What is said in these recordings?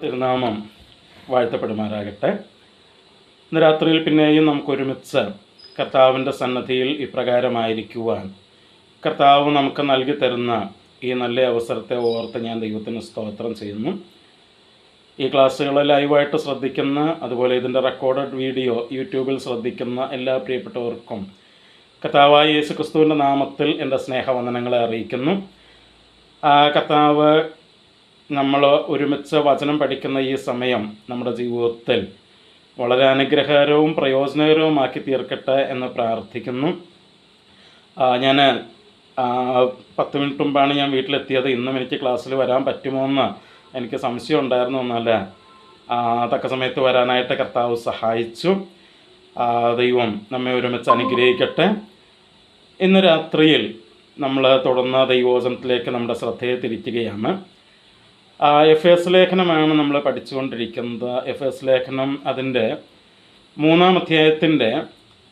തിരുനാമം വാഴ്ത്തപ്പെടുമാറാകട്ടെ. ഇന്ന് രാത്രിയിൽ പിന്നെയും നമുക്കൊരുമിച്ച് കർത്താവിൻ്റെ സന്നദ്ധിയിൽ ഇപ്രകാരമായിരിക്കുവാൻ കർത്താവ് നമുക്ക് നൽകി തരുന്ന ഈ നല്ല അവസരത്തെ ഓർത്ത് ഞാൻ ദൈവത്തിന് സ്തോത്രം ചെയ്യുന്നു. ഈ ക്ലാസ്സുകൾ ലൈവായിട്ട് ശ്രദ്ധിക്കുന്ന, അതുപോലെ ഇതിൻ്റെ റെക്കോർഡഡ് വീഡിയോ യൂട്യൂബിൽ ശ്രദ്ധിക്കുന്ന എല്ലാ പ്രിയപ്പെട്ടവർക്കും കർത്താവായ യേശു ക്രിസ്തുവിൻ്റെ നാമത്തിൽ എൻ്റെ സ്നേഹവന്ദനങ്ങളെ അറിയിക്കുന്നു. കർത്താവ് നമ്മൾ ഒരുമിച്ച് വചനം പഠിക്കുന്ന ഈ സമയം നമ്മുടെ ജീവിതത്തിൽ വളരെ അനുഗ്രഹകരവും പ്രയോജനകരവുമാക്കി തീർക്കട്ടെ എന്ന് പ്രാർത്ഥിക്കുന്നു. ഞാൻ 10 മിനിറ്റ് മുമ്പാണ് ഞാൻ വീട്ടിലെത്തിയത്. ഇന്നും എനിക്ക് ക്ലാസ്സിൽ വരാൻ പറ്റുമോ എന്ന് എനിക്ക് സംശയം ഉണ്ടായിരുന്നു. എന്നാൽ തക്ക സമയത്ത് വരാനായിട്ട് കർത്താവ് സഹായിച്ചു. ദൈവം നമ്മെ ഒരുമിച്ച് അനുഗ്രഹിക്കട്ടെ. ഇന്ന് രാത്രിയിൽ നമ്മൾ തുടർന്ന ദൈവവചനത്തിലേക്ക് നമ്മുടെ ശ്രദ്ധയെ തിരിക്കുകയാണ്. എഫേസ് ലേഖനമാണ് നമ്മൾ പഠിച്ചുകൊണ്ടിരിക്കുന്നത്. എഫേസ് ലേഖനം അതിൻ്റെ 3-ാം അധ്യായത്തിൻ്റെ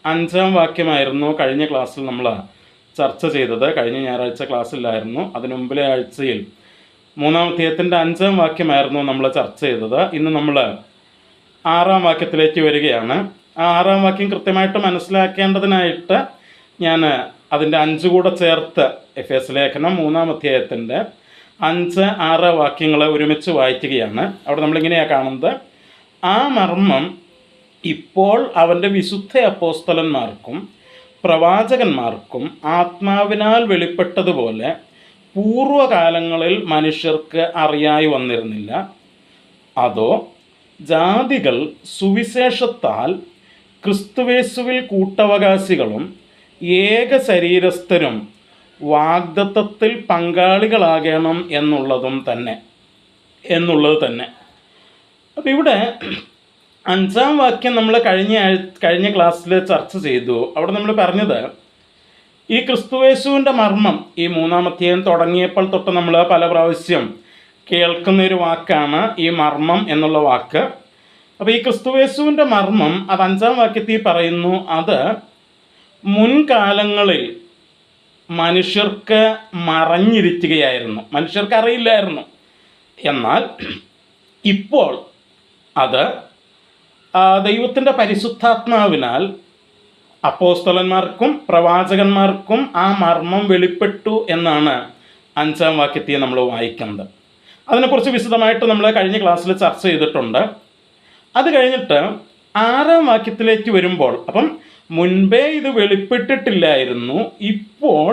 5-ാം വാക്യമായിരുന്നു കഴിഞ്ഞ ക്ലാസ്സിൽ നമ്മൾ ചർച്ച ചെയ്തത്. കഴിഞ്ഞ ഞായറാഴ്ച ക്ലാസ്സിലായിരുന്നു. അതിനു മുമ്പിലെ ആഴ്ചയിൽ 3-ാം അധ്യായത്തിൻ്റെ 5-ാം വാക്യമായിരുന്നു നമ്മൾ ചർച്ച ചെയ്തത്. ഇന്ന് നമ്മൾ 6-ാം വാക്യത്തിലേക്ക് വരികയാണ്. ആ 6-ാം വാക്യം കൃത്യമായിട്ട് മനസ്സിലാക്കേണ്ടതിനായിട്ട് ഞാൻ അതിൻ്റെ 5 കൂടെ ചേർത്ത് എഫേസ് ലേഖനം 3-ാം അധ്യായത്തിൻ്റെ 5-6 വാക്യങ്ങൾ ഒരുമിച്ച് വായിക്കുകയാണ്. അവിടെ നമ്മളിങ്ങനെയാണ് കാണുന്നത്: ആ മർമ്മം ഇപ്പോൾ അവൻ്റെ വിശുദ്ധ അപ്പോസ്തലന്മാർക്കും പ്രവാചകന്മാർക്കും ആത്മാവിനാൽ വെളിപ്പെട്ടതുപോലെ പൂർവകാലങ്ങളിൽ മനുഷ്യർക്ക് അറിയായി വന്നിരുന്നില്ല. അതോ ജാതികൾ സുവിശേഷത്താൽ ക്രിസ്തുവേശുവിൽ കൂട്ടവകാശികളും ഏക ശരീരസ്ഥരും വാഗ്ദത്തത്തിൽ പങ്കാളികളാകണം എന്നുള്ളത് തന്നെ. അപ്പം ഇവിടെ 5-ാം വാക്യം നമ്മൾ കഴിഞ്ഞ ക്ലാസ്സിൽ ചർച്ച ചെയ്തു. അവിടെ നമ്മൾ പറഞ്ഞത് ഈ ക്രിസ്തുവേശുവിൻ്റെ മർമ്മം, ഈ 3-ാം അധ്യായം തുടങ്ങിയപ്പോൾ തൊട്ട് നമ്മൾ പല പ്രാവശ്യം കേൾക്കുന്നൊരു വാക്കാണ് ഈ മർമ്മം എന്നുള്ള വാക്ക്. അപ്പോൾ ഈ ക്രിസ്തുവേശുവിൻ്റെ മർമ്മം അത് 5-ാം വാക്യത്തിൽ പറയുന്നു. അത് മുൻകാലങ്ങളിൽ മനുഷ്യർക്ക് മറഞ്ഞിരിക്കുകയായിരുന്നു, മനുഷ്യർക്ക് അറിയില്ലായിരുന്നു. എന്നാൽ ഇപ്പോൾ അത് ദൈവത്തിൻ്റെ പരിശുദ്ധാത്മാവിനാൽ അപ്പോസ്തലന്മാർക്കും പ്രവാചകന്മാർക്കും ആ മർമ്മം വെളിപ്പെട്ടു എന്നാണ് 5-ാം വാക്യത്തെ നമ്മൾ വായിക്കുന്നത്. അതിനെക്കുറിച്ച് വിശദമായിട്ട് നമ്മൾ കഴിഞ്ഞ ക്ലാസ്സിൽ ചർച്ച ചെയ്തിട്ടുണ്ട്. അത് കഴിഞ്ഞിട്ട് 6-ാം വാക്യത്തിലേക്ക് വരുമ്പോൾ, അപ്പം മുൻപേ ഇത് വെളിപ്പെട്ടിട്ടില്ലായിരുന്നു, ഇപ്പോൾ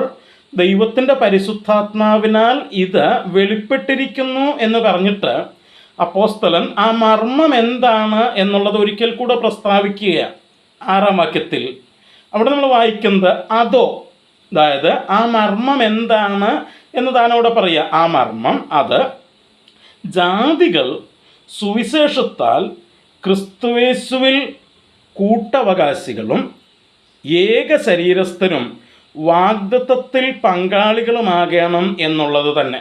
ദൈവത്തിൻ്റെ പരിശുദ്ധാത്മാവിനാൽ ഇത് വെളിപ്പെട്ടിരിക്കുന്നു എന്ന് പറഞ്ഞിട്ട് അപ്പോസ്തലൻ ആ മർമ്മം എന്താണ് എന്നുള്ളത് ഒരിക്കൽ കൂടെ പ്രസ്താവിക്കുകയാണ് 6-ാം വാക്യത്തിൽ. അവിടെ നമ്മൾ വായിക്കുന്നത് അതോ, അതായത് ആ മർമ്മം എന്താണ് എന്ന് താനവിടെ പറയുക. ആ മർമ്മം അത് ജാതികൾ സുവിശേഷത്താൽ ക്രിസ്തുവേശുവിൽ കൂട്ടവകാശികളും ഏക ശരീരസ്ഥരും വാഗ്ദത്തത്തിൽ പങ്കാളികളുമാകണം എന്നുള്ളത് തന്നെ.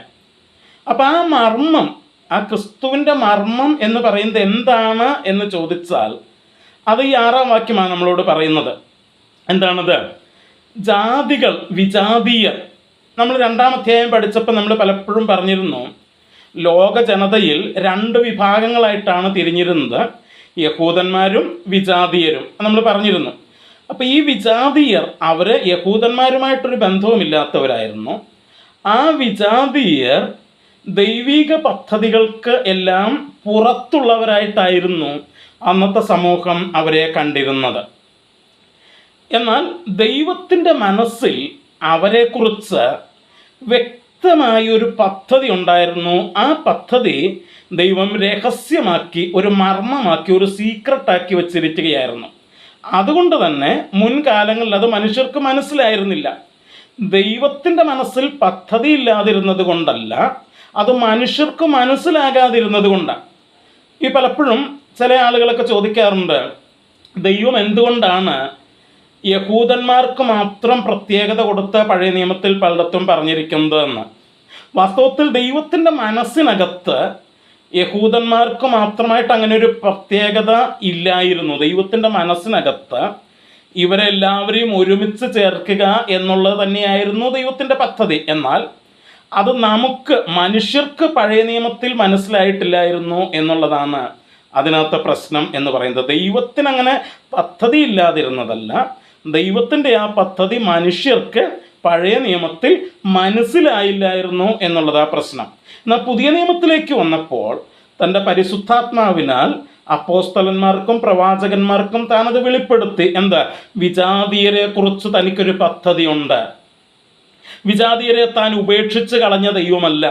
അപ്പം ആ മർമ്മം, ആ ക്രിസ്തുവിൻ്റെ മർമ്മം എന്ന് പറയുന്നത് എന്താണ് എന്ന് ചോദിച്ചാൽ അത് ഈ 6-ാം വാക്യമാണ് നമ്മളോട് പറയുന്നത്. എന്താണത്? ജാതികൾ, വിജാതീയർ. നമ്മൾ 2-ാം അധ്യായം പഠിച്ചപ്പോൾ നമ്മൾ പലപ്പോഴും പറഞ്ഞിരുന്നു, ലോക ജനതയിൽ 2 വിഭാഗങ്ങളായിട്ടാണ് തിരിഞ്ഞിരുന്നത്, യഹൂദന്മാരും വിജാതീയരും. നമ്മൾ പറഞ്ഞിരുന്നു. അപ്പോൾ ഈ വിജാതീയർ അവർ യഹൂദന്മാരുമായിട്ടൊരു ബന്ധവുമില്ലാത്തവരായിരുന്നു. ആ വിജാതീയർ ദൈവിക പദ്ധതികൾക്ക് എല്ലാം പുറത്തുള്ളവരായിട്ടായിരുന്നു അന്നത്തെ സമൂഹം അവരെ കണ്ടിരുന്നത്. എന്നാൽ ദൈവത്തിൻ്റെ മനസ്സിൽ അവരെക്കുറിച്ച് വ്യക്തമായൊരു പദ്ധതി ഉണ്ടായിരുന്നു. ആ പദ്ധതി ദൈവം രഹസ്യമാക്കി, ഒരു മർമ്മമാക്കി, ഒരു സീക്രട്ടാക്കി വച്ചിരിക്കുകയായിരുന്നു. അതുകൊണ്ട് തന്നെ മുൻകാലങ്ങളിൽ അത് മനുഷ്യർക്ക് മനസ്സിലായിരുന്നില്ല. ദൈവത്തിൻ്റെ മനസ്സിൽ പദ്ധതി ഇല്ലാതിരുന്നത് കൊണ്ടല്ല, അത് മനുഷ്യർക്ക് മനസ്സിലാകാതിരുന്നത് കൊണ്ടാണ്. ഈ പലപ്പോഴും ചില ആളുകളൊക്കെ ചോദിക്കാറുണ്ട്, ദൈവം എന്തുകൊണ്ടാണ് യഹൂദന്മാർക്ക് മാത്രം പ്രത്യേകത കൊടുത്ത പഴയ നിയമത്തിൽ പലയിടത്തും പറഞ്ഞിരിക്കുന്നതെന്ന്. വാസ്തവത്തിൽ ദൈവത്തിൻ്റെ മനസ്സിനകത്ത് യഹൂദന്മാർക്ക് മാത്രമായിട്ട് അങ്ങനെ ഒരു പ്രത്യേകത ഇല്ലായിരുന്നു. ദൈവത്തിൻ്റെ മനസ്സിനകത്ത് ഇവരെല്ലാവരെയും ഒരുമിച്ച് ചേർക്കുക എന്നുള്ളത് തന്നെയായിരുന്നു ദൈവത്തിൻ്റെ പദ്ധതി. എന്നാൽ അത് നമുക്ക് മനുഷ്യർക്ക് പഴയ നിയമത്തിൽ മനസ്സിലായിട്ടില്ലായിരുന്നു എന്നുള്ളതാണ് അതിനകത്തെ പ്രശ്നം എന്ന് പറയുന്നത്. ദൈവത്തിന് അങ്ങനെ പദ്ധതി ഇല്ലാതിരുന്നതല്ല, ദൈവത്തിൻ്റെ ആ പദ്ധതി മനുഷ്യർക്ക് പഴയ നിയമത്തിൽ മനസ്സിലായില്ലായിരുന്നു എന്നുള്ളതാ പ്രശ്നം. എന്നാൽ പുതിയ നിയമത്തിലേക്ക് വന്നപ്പോൾ തൻ്റെ പരിശുദ്ധാത്മാവിനാൽ അപ്പോസ്തലന്മാർക്കും പ്രവാചകന്മാർക്കും താനത് വെളിപ്പെടുത്തി. എന്താ? വിജാതീയരെ കുറിച്ച് തനിക്കൊരു പദ്ധതിയുണ്ട്. വിജാതീയരെ താൻ ഉപേക്ഷിച്ച് കളഞ്ഞ ദൈവമല്ല,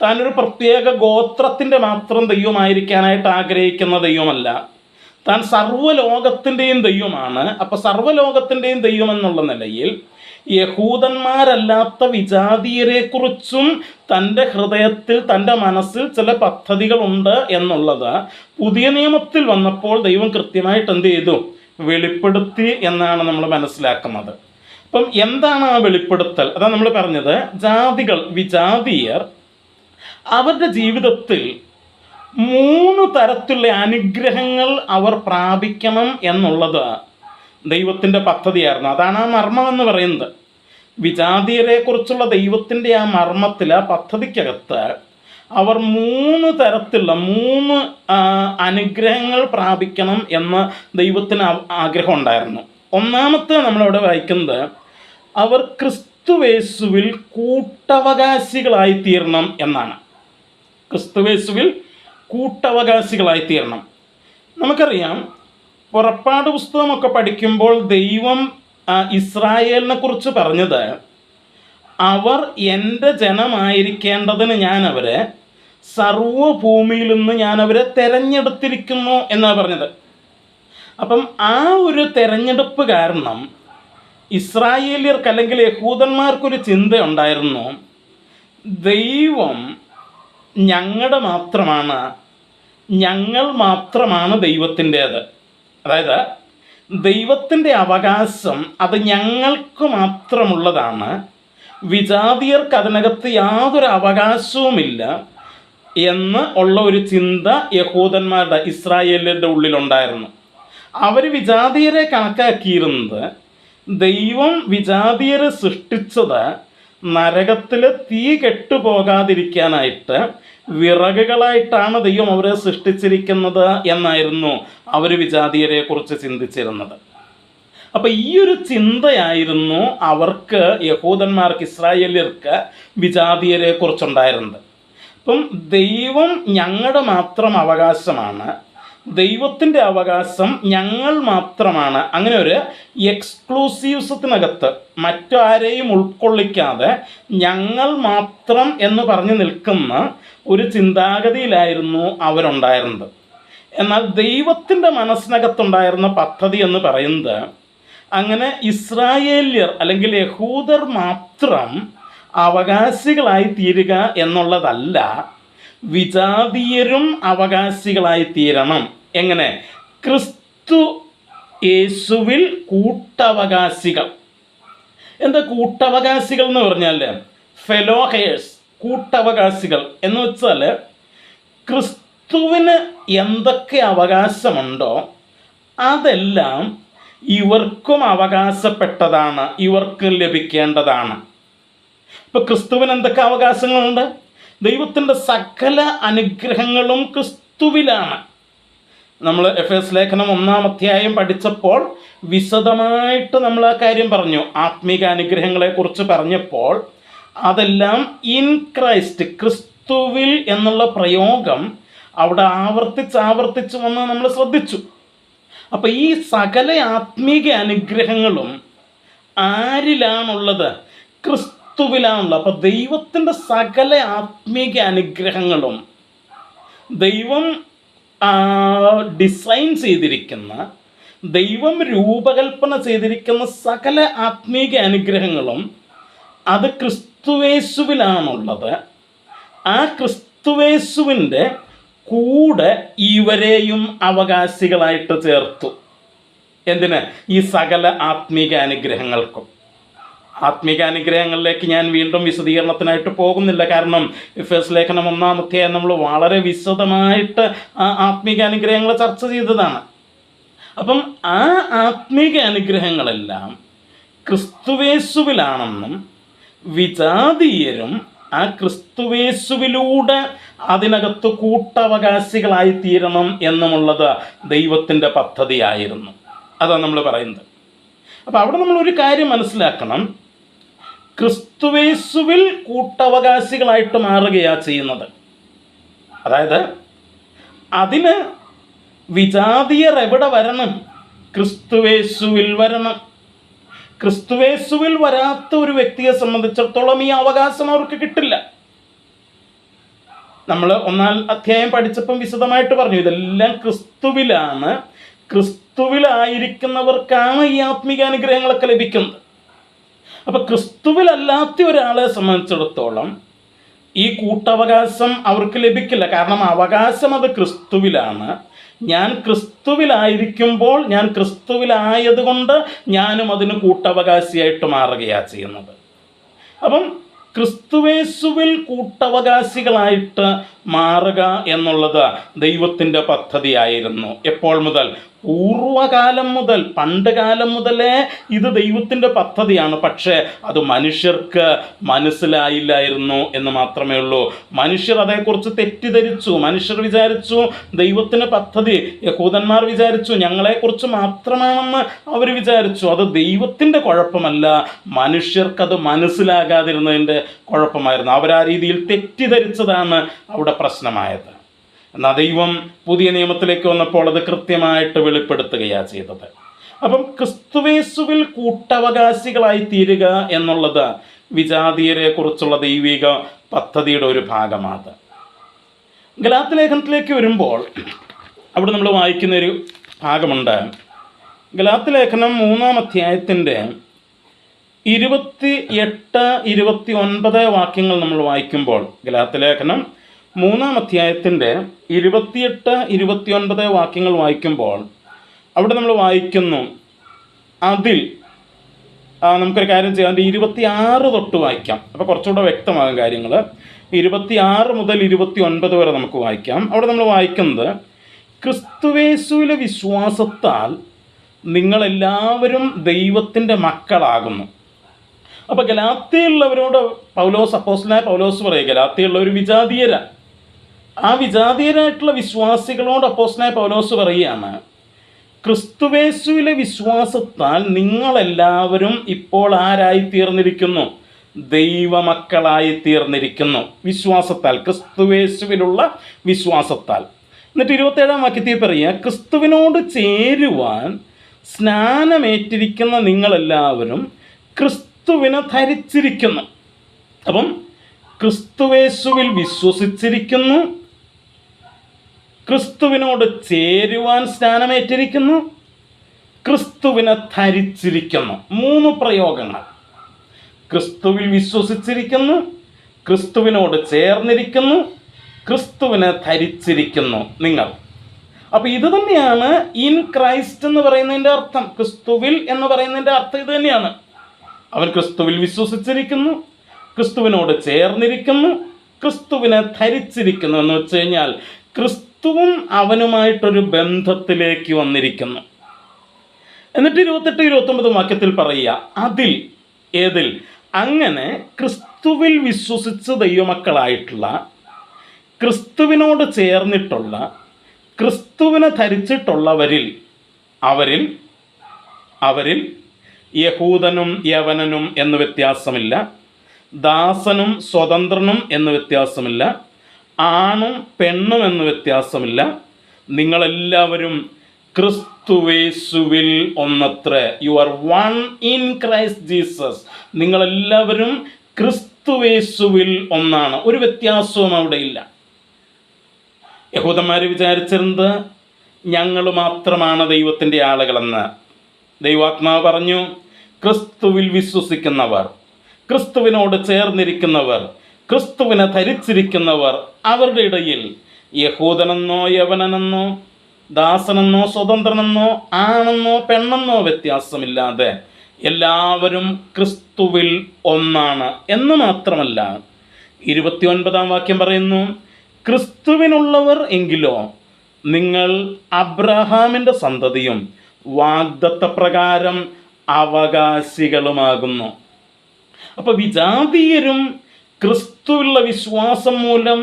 താനൊരു പ്രത്യേക ഗോത്രത്തിൻ്റെ മാത്രം ദൈവമായിരിക്കാനായിട്ട് ആഗ്രഹിക്കുന്ന ദൈവമല്ല, താൻ സർവ്വലോകത്തിൻ്റെയും ദൈവമാണ്. അപ്പോൾ സർവ്വലോകത്തിൻ്റെയും ദൈവം എന്നുള്ള നിലയിൽ യഹൂദന്മാരല്ലാത്ത വിജാതീയരെക്കുറിച്ചും തൻ്റെ ഹൃദയത്തിൽ, തൻ്റെ മനസ്സിൽ ചില പദ്ധതികളുണ്ട് എന്നുള്ളത് പുതിയ നിയമത്തിൽ വന്നപ്പോൾ ദൈവം കൃത്യമായിട്ട് എന്ത് ചെയ്തു? വെളിപ്പെടുത്തി എന്നാണ് നമ്മൾ മനസ്സിലാക്കുന്നത്. അപ്പം എന്താണ് ആ വെളിപ്പെടുത്തൽ? അതാണ് നമ്മൾ പറഞ്ഞത്, ജാതികൾ, വിജാതീയർ അവരുടെ ജീവിതത്തിൽ 3 തരത്തിലുള്ള അനുഗ്രഹങ്ങൾ അവർ പ്രാപിക്കണം എന്നുള്ളത് ദൈവത്തിൻ്റെ പദ്ധതിയായിരുന്നു. അതാണ് ആ മർമ്മം എന്ന് പറയുന്നത്. വിജാതീയരെ കുറിച്ചുള്ള ദൈവത്തിൻ്റെ ആ മർമ്മത്തിൽ, ആ പദ്ധതിക്കകത്ത് അവർ 3 തരത്തിലുള്ള 3 അനുഗ്രഹങ്ങൾ പ്രാപിക്കണം എന്ന് ദൈവത്തിന് ആഗ്രഹം ഉണ്ടായിരുന്നു. ഒന്നാമത്തെ നമ്മളവിടെ വായിക്കുന്നത്, അവർ ക്രിസ്തുവേശുവിൽ കൂട്ടവകാശികളായി തീരണം എന്നാണ്. ക്രിസ്തുവേശുവിൽ കൂട്ടവകാശികളായി തീരണം. നമുക്കറിയാം, പുറപ്പാട് പുസ്തകമൊക്കെ പഠിക്കുമ്പോൾ ദൈവം ഇസ്രായേലിനെ കുറിച്ച് പറഞ്ഞത്, അവർ എൻ്റെ ജനമായിരിക്കേണ്ടതിന് ഞാൻ അവരെ സർവ്വഭൂമിയിൽ നിന്ന് ഞാൻ അവരെ തിരഞ്ഞെടുത്തിരിക്കുന്നു എന്നാണ് പറഞ്ഞത്. അപ്പം ആ ഒരു തിരഞ്ഞെടുപ്പ് കാരണം ഇസ്രായേലിയർക്ക് അല്ലെങ്കിൽ യഹൂദന്മാർക്കൊരു ചിന്ത ഉണ്ടായിരുന്നു, ദൈവം ഞങ്ങൾ മാത്രമാണ് ദൈവത്തിൻ്റേത്. അതായത് ദൈവത്തിൻ്റെ അവകാശം അത് ഞങ്ങൾക്ക് മാത്രമുള്ളതാണ്, വിജാതീയർക്ക് അതിനകത്ത് യാതൊരു അവകാശവുമില്ല എന്ന് ഉള്ള ഒരു ചിന്ത യഹൂദന്മാരുടെ, ഇസ്രായേലിൻ്റെ ഉള്ളിലുണ്ടായിരുന്നു. അവർ വിജാതീയരെ കണക്കാക്കിയിരുന്നത്, ദൈവം വിജാതീയരെ സൃഷ്ടിച്ചത് നരകത്തിൽ തീ കെട്ടുപോകാതിരിക്കാനായിട്ട് വിറകുകളായിട്ടാണ് ദൈവം അവരെ സൃഷ്ടിച്ചിരിക്കുന്നത് എന്നായിരുന്നു അവർ വിജാതീയരെ കുറിച്ച് ചിന്തിച്ചിരുന്നത്. അപ്പം ഈ ഒരു ചിന്തയായിരുന്നു അവർക്ക്, യഹൂദന്മാർക്ക്, ഇസ്രായേലിയർക്ക് വിജാതീയരെ കുറിച്ചുണ്ടായിരുന്നത്. അപ്പം ദൈവം ഞങ്ങളുടെ മാത്രം അവകാശമാണ്, ദൈവത്തിൻ്റെ അവകാശം ഞങ്ങൾ മാത്രമാണ്, അങ്ങനെ ഒരു എക്സ്ക്ലൂസീവ്സത്തിനകത്ത് മറ്റാരെയും ഉൾക്കൊള്ളിക്കാതെ ഞങ്ങൾ മാത്രം എന്ന് പറഞ്ഞു നിൽക്കുന്ന ഒരു ചിന്താഗതിയിലായിരുന്നു അവരുണ്ടായിരുന്നത്. എന്നാൽ ദൈവത്തിൻ്റെ മനസ്സിനകത്തുണ്ടായിരുന്ന പദ്ധതി എന്ന് പറയുന്നത്, അങ്ങനെ ഇസ്രായേല്യർ അല്ലെങ്കിൽ യഹൂദർ മാത്രം അവകാശികളായി തീരുക എന്നുള്ളതല്ല, വിജാതീയരും അവകാശികളായി തീരണം. എങ്ങനെ? ക്രിസ്തു യേശുവിൽ കൂട്ടവകാശികൾ. എന്താ കൂട്ടവകാശികൾ എന്ന് പറഞ്ഞാൽ? ഫെലോ ഹെയർസ്, കൂട്ടവകാശികൾ എന്ന് വെച്ചാൽ ക്രിസ്തുവിന് എന്തൊക്കെ അവകാശമുണ്ടോ അതെല്ലാം ഇവർക്കും അവകാശപ്പെട്ടതാണ്, ഇവർക്ക് ലഭിക്കേണ്ടതാണ്. ഇപ്പം ക്രിസ്തുവിന് എന്തൊക്കെ അവകാശങ്ങളുണ്ട്? ദൈവത്തിൻ്റെ സകല അനുഗ്രഹങ്ങളും ക്രിസ്തുവിലാണ്. നമ്മൾ എഫേസ് ലേഖനം 1-ാം അധ്യായം പഠിച്ചപ്പോൾ വിശദമായിട്ട് നമ്മൾ ആ കാര്യം പറഞ്ഞു. ആത്മീക അനുഗ്രഹങ്ങളെക്കുറിച്ച് പറഞ്ഞപ്പോൾ അതെല്ലാം ഇൻ ക്രൈസ്റ്റ്, ക്രിസ്തുവിൽ എന്നുള്ള പ്രയോഗം അവിടെ ആവർത്തിച്ച് വന്ന് നമ്മൾ ശ്രദ്ധിച്ചു. അപ്പം ഈ സകല ആത്മീക അനുഗ്രഹങ്ങളും ആരിലാണുള്ളത്? ക്രിസ്തുവിലാണുള്ളത്. അപ്പം ദൈവത്തിൻ്റെ സകല ആത്മീക അനുഗ്രഹങ്ങളും ദൈവം ഡിസൈൻ ചെയ്തിരിക്കുന്ന, ദൈവം രൂപകൽപ്പന ചെയ്തിരിക്കുന്ന സകല ആത്മീക അനുഗ്രഹങ്ങളും അത് ക്രിസ്തുവേശുവിലാണുള്ളത്. ആ ക്രിസ്തുവേശുവിൻ്റെ കൂടെ ഇവരെയും അവകാശികളായിട്ട് ചേർത്തു. എന്തിന്? ഈ സകല ആത്മീക അനുഗ്രഹങ്ങൾക്കും. ആത്മീക അനുഗ്രഹങ്ങളിലേക്ക് ഞാൻ വീണ്ടും വിശദീകരണത്തിനായിട്ട് പോകുന്നില്ല, കാരണം എഫേസ് ലേഖനം 1-ാം അധ്യായം നമ്മൾ വളരെ വിശദമായിട്ട് ആ ആത്മീക അനുഗ്രഹങ്ങൾ ചർച്ച ചെയ്തതാണ്. അപ്പം ആ ആത്മീക അനുഗ്രഹങ്ങളെല്ലാം ക്രിസ്തുവേശുവിലാണെന്നും വിജാതീയരും ആ ക്രിസ്തുവേശുവിലൂടെ അതിനകത്ത് കൂട്ടവകാശികളായി തീരണം എന്നുമുള്ളത് ദൈവത്തിൻ്റെ പദ്ധതിയായിരുന്നു. അതാണ് നമ്മൾ പറയുന്നത്. അപ്പോൾ അവിടെ നമ്മളൊരു കാര്യം മനസ്സിലാക്കണം, ക്രിസ്തുവേശുവിൽ കൂട്ടവകാശികളായിട്ട് മാറുകയാണ് ചെയ്യുന്നത്. അതായത് അതിന് വിജാതീയർ എവിടെ വരണം? ക്രിസ്തുവേശുവിൽ വരണം. ക്രിസ്തുവേശുവിൽ വരാത്ത ഒരു വ്യക്തിയെ സംബന്ധിച്ചിടത്തോളം ഈ അവകാശം അവർക്ക് കിട്ടില്ല. നമ്മൾ 1-ാം അധ്യായം പഠിച്ചപ്പം വിശദമായിട്ട് പറഞ്ഞു, ഇതെല്ലാം ക്രിസ്തുവിലാണ്. ക്രിസ്തുവിലായിരിക്കുന്നവർക്കാണ് ഈ ആത്മീക അനുഗ്രഹങ്ങളൊക്കെ ലഭിക്കുന്നത്. അപ്പം ക്രിസ്തുവിലല്ലാത്ത ഒരാളെ സംബന്ധിച്ചിടത്തോളം ഈ കൂട്ടവകാശം അവർക്ക് ലഭിക്കില്ല. കാരണം അവകാശം അത് ക്രിസ്തുവിലാണ്. ഞാൻ ക്രിസ്തുവിലായിരിക്കുമ്പോൾ, ഞാൻ ക്രിസ്തുവിലായതുകൊണ്ട് ഞാനും അതിന് കൂട്ടവകാശിയായിട്ട് മാറുകയാണ് ചെയ്യുന്നത്. അപ്പം ക്രിസ്തുവേശുവിൽ കൂട്ടവകാശികളായിട്ട് മാറുക എന്നുള്ളത് ദൈവത്തിൻ്റെ പദ്ധതിയായിരുന്നു. എപ്പോൾ മുതൽ? പൂർവകാലം മുതൽ, പണ്ട് കാലം മുതലേ ഇത് ദൈവത്തിൻ്റെ പദ്ധതിയാണ്. പക്ഷേ അത് മനുഷ്യർക്ക് മനസ്സിലായില്ലായിരുന്നു എന്ന് മാത്രമേ ഉള്ളൂ. മനുഷ്യർ അതേക്കുറിച്ച് തെറ്റിദ്ധരിച്ചു. മനുഷ്യർ വിചാരിച്ചു ദൈവത്തിൻ്റെ പദ്ധതി, യഹൂദന്മാർ വിചാരിച്ചു ഞങ്ങളെക്കുറിച്ച് മാത്രമാണെന്ന് അവർ വിചാരിച്ചു. അത് ദൈവത്തിൻ്റെ കുഴപ്പമല്ല, മനുഷ്യർക്കത് മനസ്സിലാകാതിരുന്നതിൻ്റെ കുഴപ്പമായിരുന്നു. അവരാ രീതിയിൽ തെറ്റിദ്ധരിച്ചതാണ് അവിടെ പ്രശ്നമായത്. എന്നാൽ ദൈവം പുതിയ നിയമത്തിലേക്ക് വന്നപ്പോൾ അത് കൃത്യമായിട്ട് വെളിപ്പെടുത്തുകയാണ് ചെയ്തത്. അപ്പം ക്രിസ്തുവേശുവിൽ കൂട്ടവകാശികളായി തീരുക എന്നുള്ളത് വിജാതീയരെ കുറിച്ചുള്ള ദൈവിക പദ്ധതിയുടെ ഒരു ഭാഗമാണ്. ഗലാത്യ ലേഖനത്തിലേക്ക് വരുമ്പോൾ അവിടെ നമ്മൾ വായിക്കുന്നൊരു ഭാഗമുണ്ട്. ഗലാത്യ ലേഖനം 3-ാം അധ്യായത്തിൻ്റെ 28, 29 വാക്യങ്ങൾ നമ്മൾ വായിക്കുമ്പോൾ, ഗലാത്യ ലേഖനം 3-ാം അധ്യായത്തിൻ്റെ 28, 29 വാക്യങ്ങൾ വായിക്കുമ്പോൾ അവിടെ നമ്മൾ വായിക്കുന്നു, അതിൽ നമുക്കൊരു കാര്യം ചെയ്യാം, അതിൻ്റെ 26 തൊട്ട് വായിക്കാം. അപ്പോൾ കുറച്ചുകൂടെ വ്യക്തമാകും കാര്യങ്ങൾ. 26 മുതൽ 29 വരെ നമുക്ക് വായിക്കാം. അവിടെ നമ്മൾ വായിക്കുന്നത്, ക്രിസ്തുവേശുവിലെ വിശ്വാസത്താൽ നിങ്ങളെല്ലാവരും ദൈവത്തിൻ്റെ മക്കളാകുന്നു. അപ്പോൾ ഗലാത്യയുള്ളവരോട് അപ്പോസ്തലനായ പൗലോസ് പറയുക, ഗലാത്യയുള്ളവർ വിജാതീയരാ. ആ വിജാതീയരായിട്ടുള്ള വിശ്വാസികളോട് അപ്പോസ്തലനായ പൗലോസ് പറയുകയാണ്, ക്രിസ്തുവേശുവിലെ വിശ്വാസത്താൽ നിങ്ങളെല്ലാവരും ഇപ്പോൾ ആരായി തീർന്നിരിക്കുന്നു? ദൈവമക്കളായി തീർന്നിരിക്കുന്നു. വിശ്വാസത്താൽ, ക്രിസ്തുവേശുവിലുള്ള വിശ്വാസത്താൽ. എന്നിട്ട് 27-ാം വാക്യത്തിൽ പറയുക, ക്രിസ്തുവിനോട് ചേരുവാൻ സ്നാനമേറ്റിരിക്കുന്ന നിങ്ങളെല്ലാവരും ക്രിസ്തുവിനെ ധരിച്ചിരിക്കുന്നു. അപ്പം ക്രിസ്തുവേശുവിൽ വിശ്വസിച്ചിരിക്കുന്നു, ക്രിസ്തുവിനോട് ചേരുവാൻ സ്നാനമേറ്റിരിക്കുന്നു, ക്രിസ്തുവിനെ ധരിച്ചിരിക്കുന്നു. 3 പ്രയോഗങ്ങൾ. ക്രിസ്തുവിൽ വിശ്വസിച്ചിരിക്കുന്നു, ക്രിസ്തുവിനോട് ചേർന്നിരിക്കുന്നു, ക്രിസ്തുവിനെ ധരിച്ചിരിക്കുന്നു നിങ്ങൾ. അപ്പോൾ ഇത് തന്നെയാണ് ഇൻ ക്രൈസ്റ്റ് എന്ന് പറയുന്നതിൻ്റെ അർത്ഥം. ക്രിസ്തുവിൽ എന്ന് പറയുന്നതിൻ്റെ അർത്ഥം ഇത് തന്നെയാണ്. അവൻ ക്രിസ്തുവിൽ വിശ്വസിച്ചിരിക്കുന്നു, ക്രിസ്തുവിനോട് ചേർന്നിരിക്കുന്നു, ക്രിസ്തുവിനെ ധരിച്ചിരിക്കുന്നു. എന്ന് വെച്ച് കഴിഞ്ഞാൽ ക്രിസ്തുവും അവനുമായിട്ടൊരു ബന്ധത്തിലേക്ക് വന്നിരിക്കുന്നു. എന്നിട്ട് 28, 29 വാക്യത്തിൽ പറയുക, അതിൽ, ഏതിൽ? അങ്ങനെ ക്രിസ്തുവിൽ വിശ്വസിച്ച് ദൈവമക്കളായിട്ടുള്ള, ക്രിസ്തുവിനോട് ചേർന്നിട്ടുള്ള, ക്രിസ്തുവിനെ ധരിച്ചിട്ടുള്ളവരിൽ, അവരിൽ യഹൂദനും യവനനും എന്ന് വ്യത്യാസമില്ല, ദാസനും സ്വതന്ത്രനും എന്ന് വ്യത്യാസമില്ല, ആണും പെണ്ണും എന്ന് വ്യത്യാസമില്ല, നിങ്ങളെല്ലാവരും ക്രിസ്തുവേശുവിൽ ഒന്നത്രേ. You are one in Christ Jesus. നിങ്ങളെല്ലാവരും ക്രിസ്തുവേശുവിൽ ഒന്നാണ്. ഒരു വ്യത്യാസവും അവിടെ ഇല്ല. യഹൂദന്മാർ വിചാരിച്ചിരുന്നത് ഞങ്ങൾ മാത്രമാണ് ദൈവത്തിൻ്റെ ആളുകളെന്ന്. ദൈവാത്മാവ് പറഞ്ഞു, ക്രിസ്തുവിൽ വിശ്വസിക്കുന്നവർ, ക്രിസ്തുവിനോട് ചേർന്നിരിക്കുന്നവർ, ക്രിസ്തുവിനെ ധരിച്ചിരിക്കുന്നവർ, അവരുടെ ഇടയിൽ യഹൂദനെന്നോ യവനനെന്നോ ദാസനെന്നോ സ്വതന്ത്രനെന്നോ ആണെന്നോ പെണ്ണെന്നോ വ്യത്യാസമില്ലാതെ എല്ലാവരും ക്രിസ്തുവിൽ ഒന്നാണ് എന്ന് മാത്രമല്ല, 29-ാം വാക്യം പറയുന്നു, ക്രിസ്തുവിനുള്ളവർ എങ്കിലോ നിങ്ങൾ അബ്രഹാമിൻ്റെ സന്തതിയും വാഗ്ദത്തപ്രകാരം അവകാശികളുമാകുന്നു. അപ്പോൾ വിജാതീയരും ക്രിസ്തുവിലുള്ള വിശ്വാസം മൂലം,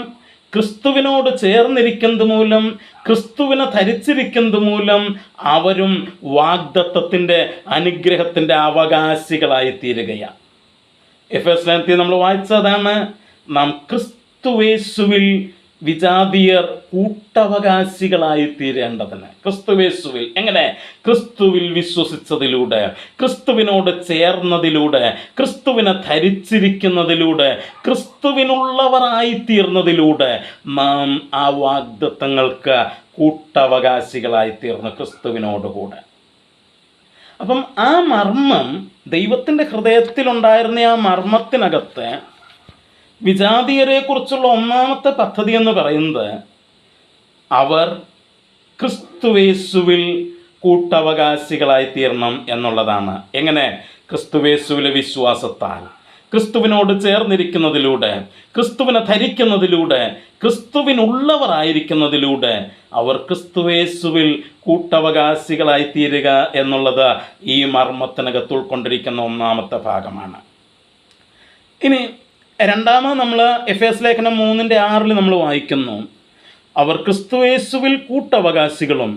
ക്രിസ്തുവിനോട് ചേർന്നിരിക്കുന്നത് മൂലം, ക്രിസ്തുവിനെ ധരിച്ചിരിക്കുന്നത് മൂലം അവരും വാഗ്ദത്തത്തിൻ്റെ അനുഗ്രഹത്തിൻ്റെ അവകാശികളായി തീരുകയാണ്. എഫേസ്യ ലേഖനത്തിൽ നമ്മൾ വായിച്ചതാണ്, നാം ക്രിസ്തുവേശുവിൽ വിജാതീയർ കൂട്ടവകാശികളായി തീരേണ്ടതിന്. ക്രിസ്തുവേശുവിൽ എങ്ങനെ? ക്രിസ്തുവിൽ വിശ്വസിച്ചതിലൂടെ, ക്രിസ്തുവിനോട് ചേർന്നതിലൂടെ, ക്രിസ്തുവിനെ ധരിച്ചിരിക്കുന്നതിലൂടെ, ക്രിസ്തുവിനുള്ളവരായി തീർന്നതിലൂടെ നാം ആ വാഗ്ദത്തങ്ങൾക്ക് കൂട്ടവകാശികളായി തീർന്നു ക്രിസ്തുവിനോടുകൂടെ. അപ്പം ആ മർമ്മം, ദൈവത്തിൻ്റെ ഹൃദയത്തിലുണ്ടായിരുന്ന ആ മർമ്മത്തിനകത്ത് വിജാതീയരെക്കുറിച്ചുള്ള ഒന്നാമത്തെ പദ്ധതി എന്ന് പറയുന്നത് അവർ ക്രിസ്തുവേശുവിൽ കൂട്ടവകാശികളായി തീരണം എന്നുള്ളതാണ്. എങ്ങനെ? ക്രിസ്തുവേശുവിലെ വിശ്വാസത്താൽ, ക്രിസ്തുവിനോട് ചേർന്നിരിക്കുന്നതിലൂടെ, ക്രിസ്തുവിനെ ധരിക്കുന്നതിലൂടെ, ക്രിസ്തുവിനുള്ളവരായിരിക്കുന്നതിലൂടെ അവർ ക്രിസ്തുവേശുവിൽ കൂട്ടവകാശികളായി തീരുക എന്നുള്ളത് ഈ മർമ്മത്തിനകത്ത് ഉൾക്കൊണ്ടിരിക്കുന്ന ഒന്നാമത്തെ ഭാഗമാണ്. ഇനി രണ്ടാമത് നമ്മൾ എഫേസ്യ ലേഖനം 3:6 നമ്മൾ വായിക്കുന്നു, അവർ ക്രിസ്തുവേശുവിൽ കൂട്ടവകാശികളും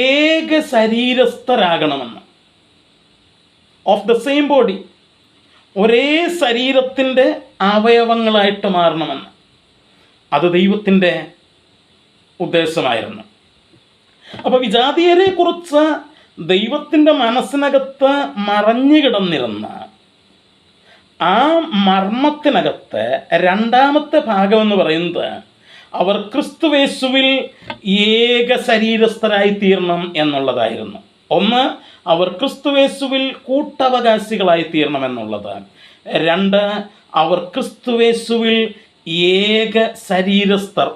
ഏക ശരീരസ്ഥരാകണമെന്ന്. ഓഫ് ദ സെയിം ബോഡി, ഒരേ ശരീരത്തിൻ്റെ അവയവങ്ങളായിട്ട് മാറണമെന്ന്. അത് ദൈവത്തിൻ്റെ ഉദ്ദേശമായിരുന്നു. അപ്പോൾ വിജാതീയരെ കുറിച്ച് ദൈവത്തിൻ്റെ മനസ്സിനകത്ത് മറഞ്ഞു കിടന്നിരുന്ന ആ മർമ്മത്തിനകത്ത് രണ്ടാമത്തെ ഭാഗം എന്ന് പറയുന്നത് അവർ ക്രിസ്തുവേശുവിൽ ഏക ശരീരസ്ഥരായി തീരണം എന്നുള്ളതായിരുന്നു. ഒന്ന്, അവർ ക്രിസ്തുവേശുവിൽ കൂട്ടവകാശികളായി തീരണം എന്നുള്ളത്. രണ്ട്, അവർ ക്രിസ്തുവേശുവിൽ ഏക ശരീരസ്ഥർ,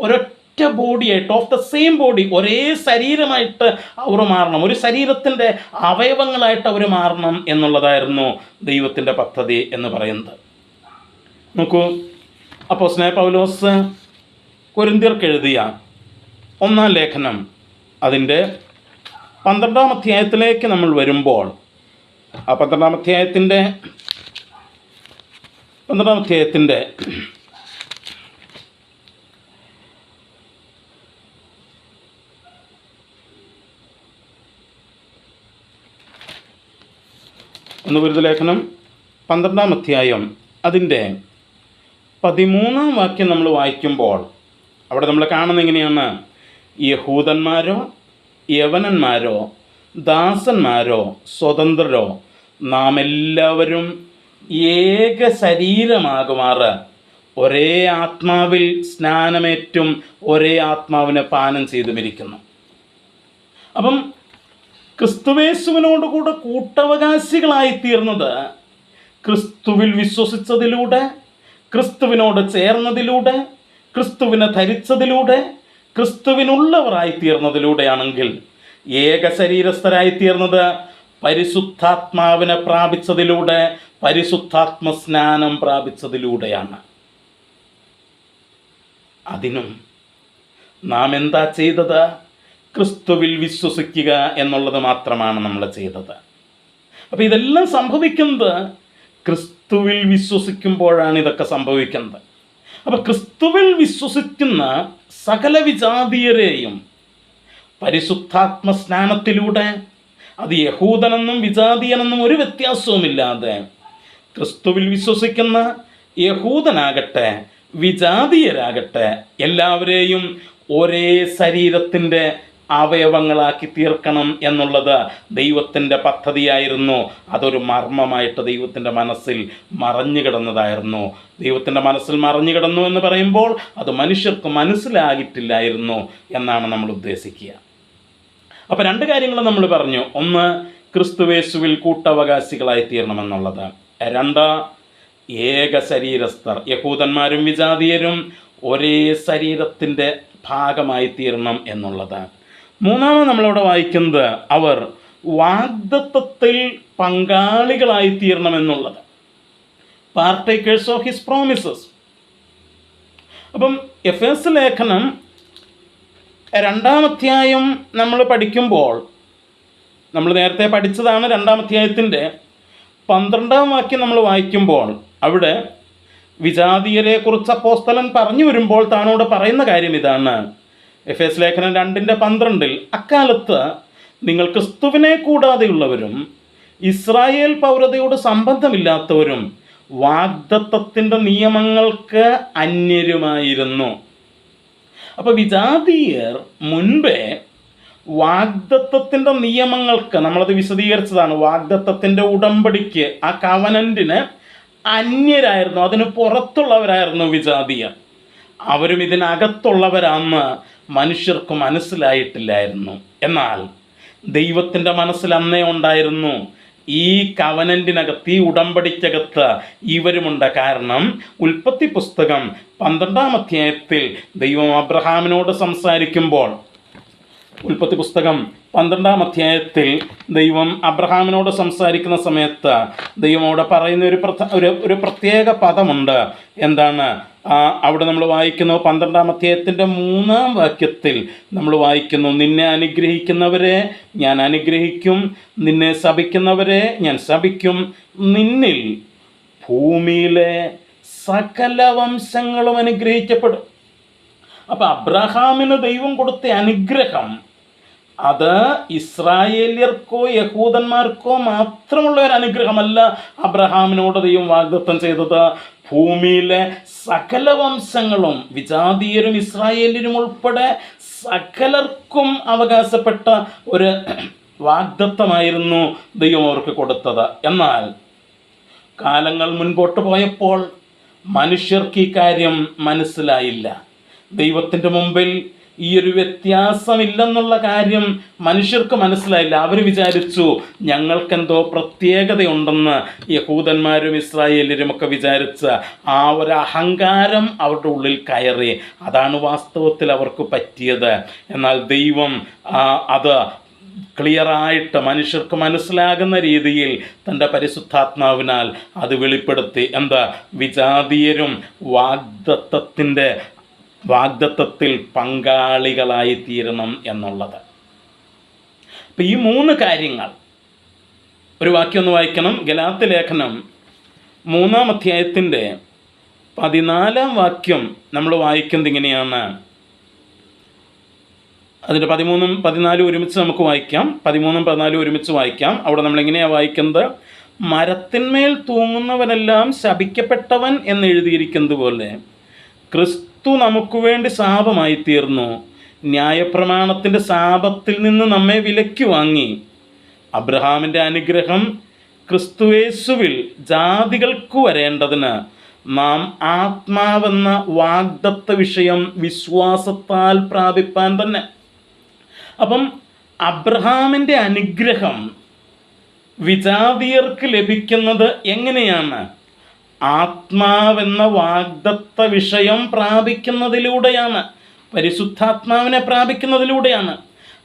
ഒരൊറ്റ ബോഡിയായിട്ട്, ഓഫ് ദ സെയിം ബോഡി, ഒരേ ശരീരമായിട്ട് അവർ മാറണം, ഒരു ശരീരത്തിൻ്റെ അവയവങ്ങളായിട്ട് അവർ മാറണം എന്നുള്ളതായിരുന്നു ദൈവത്തിൻ്റെ പദ്ധതി എന്ന് പറയുന്നത്. നോക്കൂ, അപ്പോസ്തലനായ പൗലോസ് കൊരിന്ത്യർക്ക് എഴുതിയ 1-ാം ലേഖനം അതിൻ്റെ 12-ാം അധ്യായത്തിലേക്ക് നമ്മൾ വരുമ്പോൾ, ആ 12-ാം അധ്യായത്തിൻ്റെ ഒന്ന് ലേഖനം 12-ാം അധ്യായം അതിൻ്റെ 13-ാം വാക്യം നമ്മൾ വായിക്കുമ്പോൾ അവിടെ നമ്മൾ കാണുന്നത് എങ്ങനെയാണ്? യഹൂദന്മാരോ യവനന്മാരോ ദാസന്മാരോ സ്വതന്ത്രരോ നാം എല്ലാവരും ഏക ശരീരമാകുമാറ് ഒരേ ആത്മാവിൽ സ്നാനമേറ്റും ഒരേ ആത്മാവിനെ പാനം ചെയ്തുമിരിക്കുന്നു. അപ്പം ക്രിസ്തുവേശുവിനോടുകൂടെ കൂട്ടവകാശികളായിത്തീർന്നത് ക്രിസ്തുവിൽ വിശ്വസിച്ചതിലൂടെ, ക്രിസ്തുവിനോട് ചേർന്നതിലൂടെ, ക്രിസ്തുവിനെ ധരിച്ചതിലൂടെ, ക്രിസ്തുവിനുള്ളവരായിത്തീർന്നതിലൂടെയാണെങ്കിൽ ഏക ശരീരസ്ഥരായിത്തീർന്നത് പരിശുദ്ധാത്മാവിനെ പ്രാപിച്ചതിലൂടെ, പരിശുദ്ധാത്മ സ്നാനം പ്രാപിച്ചതിലൂടെയാണ്. അതിനും നാം എന്താ ചെയ്തത്? ക്രിസ്തുവിൽ വിശ്വസിക്കുക എന്നുള്ളത് മാത്രമാണ് നമ്മൾ ചെയ്തത്. അപ്പോൾ ഇതെല്ലാം സംഭവിക്കുന്നത് ക്രിസ്തുവിൽ വിശ്വസിക്കുമ്പോഴാണ് ഇതൊക്കെ സംഭവിക്കുന്നത്. അപ്പോൾ ക്രിസ്തുവിൽ വിശ്വസിക്കുന്ന സകല വിജാതീയരെയും പരിശുദ്ധാത്മ സ്നാനത്തിലൂടെ, അത് യഹൂദനെന്നും വിജാതീയനെന്നും ഒരു വ്യത്യാസവുമില്ലാതെ, ക്രിസ്തുവിൽ വിശ്വസിക്കുന്ന യഹൂദനാകട്ടെ വിജാതീയരാകട്ടെ എല്ലാവരെയും ഒരേ ശരീരത്തിൻ്റെ അവയവങ്ങളാക്കി തീർക്കണം എന്നുള്ളത് ദൈവത്തിൻ്റെ പദ്ധതിയായിരുന്നു. അതൊരു മർമ്മമായിട്ട് ദൈവത്തിൻ്റെ മനസ്സിൽ മറഞ്ഞു കിടന്നതായിരുന്നു. ദൈവത്തിൻ്റെ മനസ്സിൽ മറഞ്ഞു കിടന്നു എന്ന് പറയുമ്പോൾ അത് മനുഷ്യർക്ക് മനസ്സിലാകിട്ടില്ലായിരുന്നു എന്നാണ് നമ്മൾ ഉദ്ദേശിക്കുക. അപ്പോൾ രണ്ട് കാര്യങ്ങൾ നമ്മൾ പറഞ്ഞു. ഒന്ന്, ക്രിസ്തുവേശുവിൽ കൂട്ടവകാശികളായി തീരണമെന്നുള്ളത്. രണ്ട്, ഏക ശരീരസ്ഥർ, യഹൂദന്മാരും വിജാതീയരും ഒരേ ശരീരത്തിൻ്റെ ഭാഗമായി തീരണം എന്നുള്ളത്. മൂന്നാമത് നമ്മളിവിടെ വായിക്കുന്നത് അവർ വാഗ്ദത്തത്തിൽ പങ്കാളികളായി തീരണമെന്നുള്ളത്. Partakers of his promises. അപ്പം എഫേസ്യ ലേഖനം 2-ാം അധ്യായം നമ്മൾ പഠിക്കുമ്പോൾ, നമ്മൾ നേരത്തെ പഠിച്ചതാണ് 2-ാം അധ്യായത്തിൻ്റെ 12-ാം വാക്യം നമ്മൾ വായിക്കുമ്പോൾ അവിടെ വിജാതീയരെ കുറിച്ച് അപ്പോസ്തലൻ പറഞ്ഞു വരുമ്പോൾ താനോട് പറയുന്ന കാര്യം ഇതാണ്. എഫേസ് ലേഖനം 2:12 അക്കാലത്ത് നിങ്ങൾ ക്രിസ്തുവിനെ കൂടാതെയുള്ളവരും ഇസ്രായേൽ പൗരതയോട് സംബന്ധമില്ലാത്തവരും വാഗ്ദത്തത്തിൻ്റെ നിയമങ്ങൾക്ക് അന്യരുമായിരുന്നു. അപ്പോൾ വിജാതീയർ മുൻപേ വാഗ്ദത്തത്തിൻ്റെ നിയമങ്ങൾക്ക്, നമ്മളത് വിശദീകരിച്ചതാണ്, വാഗ്ദത്തത്തിൻ്റെ ഉടമ്പടിക്ക്, ആ കവനന്റിന് അന്യരായിരുന്നു, അതിന് പുറത്തുള്ളവരായിരുന്നു വിജാതീയർ. അവരും ഇതിനകത്തുള്ളവരാണെന്ന് മനുഷ്യർക്ക് മനസ്സിലായിട്ടില്ലായിരുന്നു. എന്നാൽ ദൈവത്തിൻ്റെ മനസ്സിൽ അന്നേ ഉണ്ടായിരുന്നു, ഈ കവനന്റിനകത്ത്, ഈ ഉടമ്പടിക്കകത്ത് ഇവരുമുണ്ട്. കാരണം ഉൽപ്പത്തി പുസ്തകം 12-ാം അധ്യായത്തിൽ ദൈവം അബ്രഹാമിനോട് സംസാരിക്കുമ്പോൾ, ഉൽപ്പത്തി പുസ്തകം 12-ാം അധ്യായത്തിൽ ദൈവം അബ്രഹാമിനോട് സംസാരിക്കുന്ന സമയത്ത് ദൈവം അവിടെ പറയുന്ന ഒരു പ്രത്യേക പദമുണ്ട്. എന്താണ് അവിടെ നമ്മൾ വായിക്കുന്നു? 12-ാം അധ്യായത്തിൻ്റെ 3-ാം വാക്യത്തിൽ നമ്മൾ വായിക്കുന്നു, നിന്നെ അനുഗ്രഹിക്കുന്നവരെ ഞാൻ അനുഗ്രഹിക്കും, നിന്നെ ശപിക്കുന്നവരെ ഞാൻ ശപിക്കും, നിന്നിൽ ഭൂമിയിലെ സകല വംശങ്ങളും അനുഗ്രഹിക്കപ്പെടും. അപ്പം അബ്രഹാമിന് ദൈവം കൊടുത്ത അനുഗ്രഹം അത് ഇസ്രായേല്യർക്കോ യഹൂദന്മാർക്കോ മാത്രമുള്ള ഒരു അനുഗ്രഹമല്ല. അബ്രഹാമിനോട് ദൈവം വാഗ്ദത്തം ചെയ്തത് ഭൂമിയിലെ സകല വംശങ്ങളും, വിജാതീയരും ഇസ്രായേല്യരും ഉൾപ്പെടെ സകലർക്കും അവകാശപ്പെട്ട ഒരു വാഗ്ദത്തമായിരുന്നു ദൈവം അവർക്ക് കൊടുത്തത്. എന്നാൽ കാലങ്ങൾ മുൻപോട്ട് പോയപ്പോൾ മനുഷ്യർക്ക് ഈ കാര്യം മനസ്സിലായില്ല. ദൈവത്തിൻ്റെ മുമ്പിൽ ഈ ഒരു വ്യത്യാസമില്ലെന്നുള്ള കാര്യം മനുഷ്യർക്ക് മനസ്സിലായില്ല. അവർ വിചാരിച്ചു ഞങ്ങൾക്കെന്തോ പ്രത്യേകതയുണ്ടെന്ന്. യഹൂദന്മാരും ഇസ്രായേലരും ഒക്കെ വിചാരിച്ച ആ ഒരു അഹങ്കാരം അവരുടെ ഉള്ളിൽ കയറി. അതാണ് വാസ്തവത്തിൽ അവർക്ക് പറ്റിയത്. എന്നാൽ ദൈവം അത് ക്ലിയറായിട്ട് മനുഷ്യർക്ക് മനസ്സിലാകുന്ന രീതിയിൽ തൻ്റെ പരിശുദ്ധാത്മാവിനാൽ അത് വെളിപ്പെടുത്തി. എന്താ? വിജാതീയരും വാഗ്ദത്തത്തിൽ പങ്കാളികളായി തീരണം എന്നുള്ളത്. അപ്പം ഈ 3 കാര്യങ്ങൾ, ഒരു വാക്യം ഒന്ന് വായിക്കണം. ഗലാത്യ ലേഖനം 3-ാം അധ്യായത്തിൻ്റെ 14-ാം വാക്യം നമ്മൾ വായിക്കുന്നത് ഇങ്ങനെയാണ്. അതിൻ്റെ 13ഉം 14 ഒരുമിച്ച് നമുക്ക് വായിക്കാം. 13ഉം 14 ഒരുമിച്ച് വായിക്കാം. അവിടെ നമ്മളെങ്ങനെയാണ് വായിക്കുന്നത്? മരത്തിന്മേൽ തൂങ്ങുന്നവനെല്ലാം ശപിക്കപ്പെട്ടവൻ എന്ന് എഴുതിയിരിക്കുന്നത് പോലെ ക്രിസ്തു നമുക്ക് വേണ്ടി ശാപമായി തീർന്നു. ന്യായപ്രമാണത്തിൻ്റെ ശാപത്തിൽ നിന്ന് നമ്മെ വിലയ്ക്ക് വാങ്ങി. അബ്രഹാമിൻ്റെ അനുഗ്രഹം ക്രിസ്തുയേശുവിൽ ജാതികൾക്ക് വരേണ്ടതിന് നാം ആത്മാവെന്ന വാഗ്ദത്ത വിഷയം വിശ്വാസത്താൽ പ്രാപിപ്പാൻ തന്നെ. അപ്പം അബ്രഹാമിൻ്റെ അനുഗ്രഹം വിജാതീയർക്ക് ലഭിക്കുന്നത് എങ്ങനെയാണ്? ആത്മാവെന്ന വാഗ്ദത്ത വിഷയം പ്രാപിക്കുന്നതിലൂടെയാണ്, പരിശുദ്ധാത്മാവിനെ പ്രാപിക്കുന്നതിലൂടെയാണ്.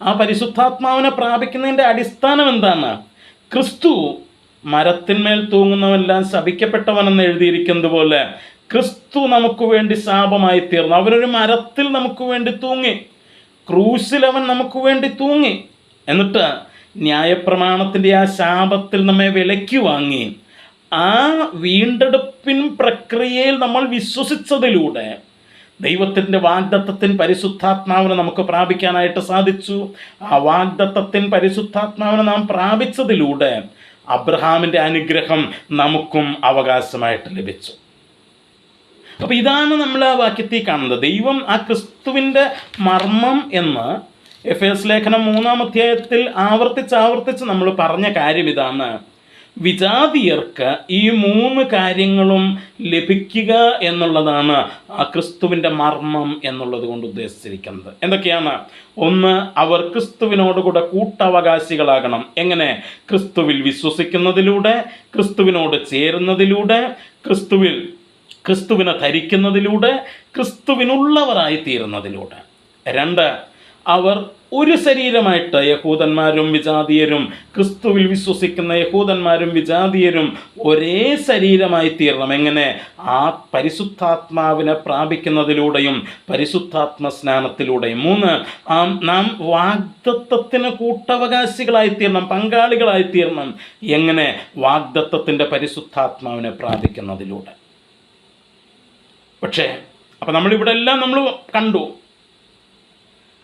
ആ പരിശുദ്ധാത്മാവിനെ പ്രാപിക്കുന്നതിൻ്റെ അടിസ്ഥാനം എന്താണ്? ക്രിസ്തു മരത്തിന്മേൽ തൂങ്ങുന്നവനെല്ലാം ശപിക്കപ്പെട്ടവനെന്ന് എഴുതിയിരിക്കുന്നത് പോലെ ക്രിസ്തു നമുക്ക് വേണ്ടി ശാപമായി തീർന്നു. അവരൊരു മരത്തിൽ നമുക്ക് വേണ്ടി തൂങ്ങി, ക്രൂശിൽ അവൻ നമുക്ക് വേണ്ടി തൂങ്ങി. എന്നിട്ട് ന്യായപ്രമാണത്തിൻ്റെ ആ ശാപത്തിൽ നമ്മെ വിലയ്ക്ക് വാങ്ങി. ആ വീണ്ടെടുപ്പിൻ പ്രക്രിയയിൽ നമ്മൾ വിശ്വസിച്ചതിലൂടെ ദൈവത്തിൻ്റെ വാഗ്ദത്തത്തിന് പരിശുദ്ധാത്മാവിനെ നമുക്ക് പ്രാപിക്കാനായിട്ട് സാധിച്ചു. ആ വാഗ്ദത്തത്തിന് പരിശുദ്ധാത്മാവിനെ നാം പ്രാപിച്ചതിലൂടെ അബ്രഹാമിൻ്റെ അനുഗ്രഹം നമുക്കും അവകാശമായിട്ട് ലഭിച്ചു. അപ്പോൾ ഇതാണ് നമ്മൾ ആ വാക്യത്തിൽ കാണുന്നത്. ദൈവം ആ ക്രിസ്തുവിൻ്റെ മർമ്മം എന്ന് എഫേസ് ലേഖനം 3-ാം അധ്യായത്തിൽ ആവർത്തിച്ച് നമ്മൾ പറഞ്ഞ കാര്യം ഇതാണ്. വിജാതീയർക്ക് ഈ 3 കാര്യങ്ങളും ലഭിക്കുക എന്നുള്ളതാണ് ആ ക്രിസ്തുവിൻ്റെ മർമ്മം എന്നുള്ളത് കൊണ്ട് ഉദ്ദേശിച്ചിരിക്കുന്നത്. എന്തൊക്കെയാണ്? 1, അവർ ക്രിസ്തുവിനോടുകൂടെ കൂട്ടവകാശികളാകണം. എങ്ങനെ? ക്രിസ്തുവിൽ വിശ്വസിക്കുന്നതിലൂടെ, ക്രിസ്തുവിനോട് ചേരുന്നതിലൂടെ, ക്രിസ്തുവിനെ ധരിക്കുന്നതിലൂടെ, ക്രിസ്തുവിനുള്ളവരായി തീരുന്നതിലൂടെ. 2, അവർ ഒരു ശരീരമായിട്ട്, യഹൂദന്മാരും വിജാതീയരും, ക്രിസ്തുവിൽ വിശ്വസിക്കുന്ന യഹൂദന്മാരും വിജാതീയരും ഒരേ ശരീരമായി തീരണം. എങ്ങനെ? ആ പരിശുദ്ധാത്മാവിനെ പ്രാപിക്കുന്നതിലൂടെയും പരിശുദ്ധാത്മ സ്നാനത്തിലൂടെയും. 3, നാം വാഗ്ദത്തത്തിന് കൂട്ടവകാശികളായിത്തീരണം, പങ്കാളികളായിത്തീരണം. എങ്ങനെ? വാഗ്ദത്തത്തിൻ്റെ പരിശുദ്ധാത്മാവിനെ പ്രാപിക്കുന്നതിലൂടെ. പക്ഷേ അപ്പം നമ്മളിവിടെ എല്ലാം നമ്മൾ കണ്ടു.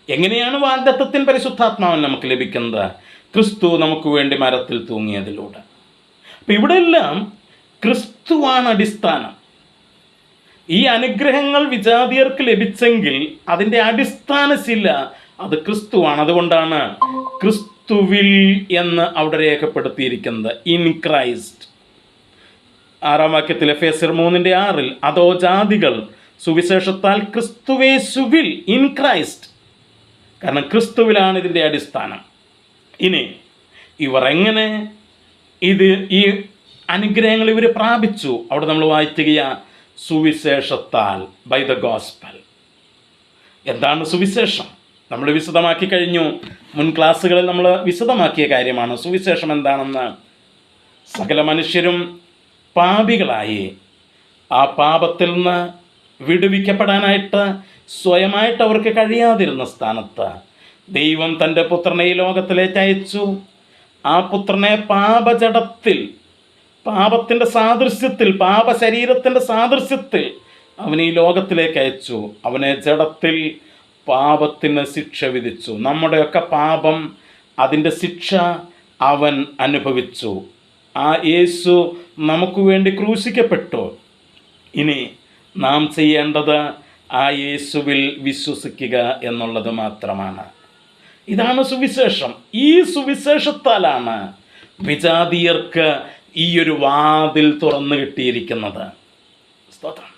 എങ്ങനെയാണ് വാഗ്ദത്തത്തിൻ പരിശുദ്ധാത്മാവൻ നമുക്ക് ലഭിക്കുന്നത്? ക്രിസ്തു നമുക്ക് വേണ്ടി മരത്തിൽ തൂങ്ങിയതിലൂടെ. അപ്പം ഇവിടെ എല്ലാം ക്രിസ്തുവാണ് അടിസ്ഥാനം. ഈ അനുഗ്രഹങ്ങൾ വിജാതിയർക്ക് ലഭിച്ചെങ്കിൽ അതിൻ്റെ അടിസ്ഥാന ശില അത് ക്രിസ്തുവാണ്. അതുകൊണ്ടാണ് ക്രിസ്തുവിൽ എന്ന് അവിടെ രേഖപ്പെടുത്തിയിരിക്കുന്നത്, ഇൻ ക്രൈസ്റ്റ്. 6-ാം വാക്യത്തിൽ എഫേസ്യർ 3:6 അതോ ജാതികൾ സുവിശേഷത്താൽ ക്രിസ്തുവേശുവിൽ, ഇൻ ക്രൈസ്റ്റ്. കാരണം ക്രിസ്തുവിലാണ് ഇതിൻ്റെ അടിസ്ഥാനം. ഇനി ഇവർ എങ്ങനെ ഈ അനുഗ്രഹങ്ങൾ ഇവർ പ്രാപിച്ചു? അവിടെ നമ്മൾ വായിക്കുകയാണ്, സുവിശേഷത്താൽ, ബൈ ദ ഗോസ്പൽ. എന്താണ് സുവിശേഷം? നമ്മൾ വിശദമാക്കി കഴിഞ്ഞു. മുൻ ക്ലാസ്സുകളിൽ നമ്മൾ വിശദമാക്കിയ കാര്യമാണ് സുവിശേഷം എന്താണെന്ന്. സകല മനുഷ്യരും പാപികളായി ആ പാപത്തിൽ നിന്ന് വിടുവിക്കപ്പെടാനായിട്ട് സ്വയമായിട്ട് അവർക്ക് കഴിയാതിരുന്ന സ്ഥാനത്ത് ദൈവം തൻ്റെ പുത്രനെ ഈ ലോകത്തിലേക്ക് അയച്ചു. ആ പുത്രനെ പാപജഡത്തിൽ, പാപത്തിൻ്റെ സാദൃശ്യത്തിൽ, പാപശരീരത്തിൻ്റെ സാദൃശ്യത്തിൽ അവൻ ഈ ലോകത്തിലേക്ക് അയച്ചു. അവനെ ജഡത്തിൽ പാപത്തിന് ശിക്ഷ വിധിച്ചു. നമ്മുടെയൊക്കെ പാപം, അതിൻ്റെ ശിക്ഷ അവൻ അനുഭവിച്ചു. ആ യേശു നമുക്ക് വേണ്ടി ക്രൂശിക്കപ്പെട്ടു. ഇനി നാം ചെയ്യേണ്ടത് ആ യേശുവിൽ വിശ്വസിക്കുക എന്നുള്ളത് മാത്രമാണ്. ഇതാണ് സുവിശേഷം. ഈ സുവിശേഷത്താലാണ് വിജാതീയർക്ക് ഈ ഒരു വാതിൽ തുറന്നു കിട്ടിയിരിക്കുന്നത്. സ്തോത്രം.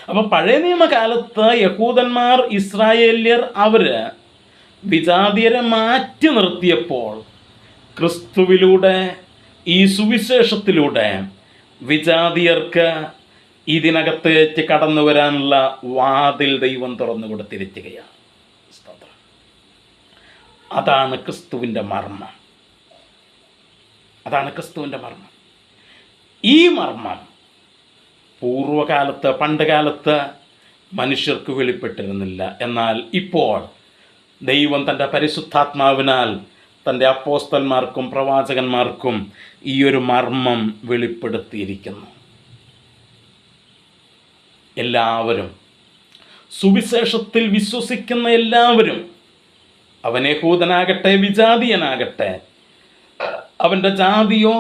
അപ്പം പഴയ നിയമകാലത്ത് യഹൂദന്മാർ, ഇസ്രായേല്യർ അവർ വിജാതീയരെ മാറ്റി നിർത്തിയപ്പോൾ ക്രിസ്തുവിലൂടെ, ഈ സുവിശേഷത്തിലൂടെ വിജാതീയർക്ക് ഇതിനകത്തേക്ക് കടന്നു വരാനുള്ള വാതിൽ ദൈവം തുറന്നു കൊടുത്തിരിക്കുകയാണ്. അതാണ് ക്രിസ്തുവിൻ്റെ മർമ്മം. അതാണ് ക്രിസ്തുവിൻ്റെ മർമ്മം. ഈ മർമ്മം പൂർവകാലത്ത്, പണ്ട് കാലത്ത് മനുഷ്യർക്ക് വെളിപ്പെട്ടിരുന്നില്ല. എന്നാൽ ഇപ്പോൾ ദൈവം തൻ്റെ പരിശുദ്ധാത്മാവിനാൽ തൻ്റെ അപ്പോസ്തലന്മാർക്കും പ്രവാചകന്മാർക്കും ഈ ഒരു മർമ്മം വെളിപ്പെടുത്തിയിരിക്കുന്നു. എല്ലാവരും, സുവിശേഷത്തിൽ വിശ്വസിക്കുന്ന എല്ലാവരും, അവൻ യഹൂദനാകട്ടെ വിജാതീയനാകട്ടെ, അവൻ്റെ ജാതിയോ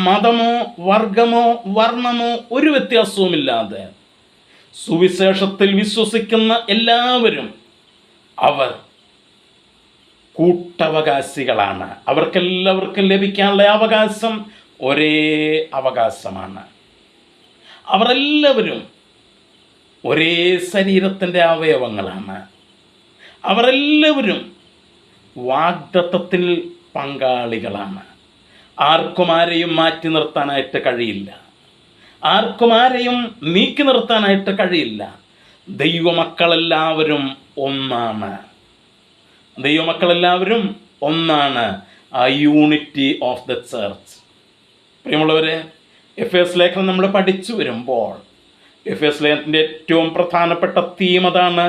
മതമോ വർഗമോ വർണ്ണമോ ഒരു വ്യത്യാസവുമില്ലാതെ സുവിശേഷത്തിൽ വിശ്വസിക്കുന്ന എല്ലാവരും അവർ കൂട്ടവകാശികളാണ്. അവർക്കെല്ലാവർക്കും ലഭിക്കാനുള്ള അവകാശം ഒരേ അവകാശമാണ്. അവരെല്ലാവരും ഒരേ ശരീരത്തിൻ്റെ അവയവങ്ങളാണ്. അവരെല്ലാവരും വാഗ്ദത്തത്തിൽ പങ്കാളികളാണ്. ആർക്കും ആരെയും മാറ്റി നിർത്താനായിട്ട് കഴിയില്ല. ആർക്കും ആരെയും നീക്കി നിർത്താനായിട്ട് കഴിയില്ല. ദൈവമക്കളെല്ലാവരും ഒന്നാണ്. ദൈവമക്കളെല്ലാവരും ഒന്നാണ്. ആ യൂണിറ്റി ഓഫ് ദ ചർച്ച്. പ്രിയമുള്ളവരെ, എഫേസ് ലേഖനം നമ്മൾ പഠിച്ചു വരുമ്പോൾ എഫേസ് ലേഖനത്തിൻ്റെ ഏറ്റവും പ്രധാനപ്പെട്ട തീം അതാണ്,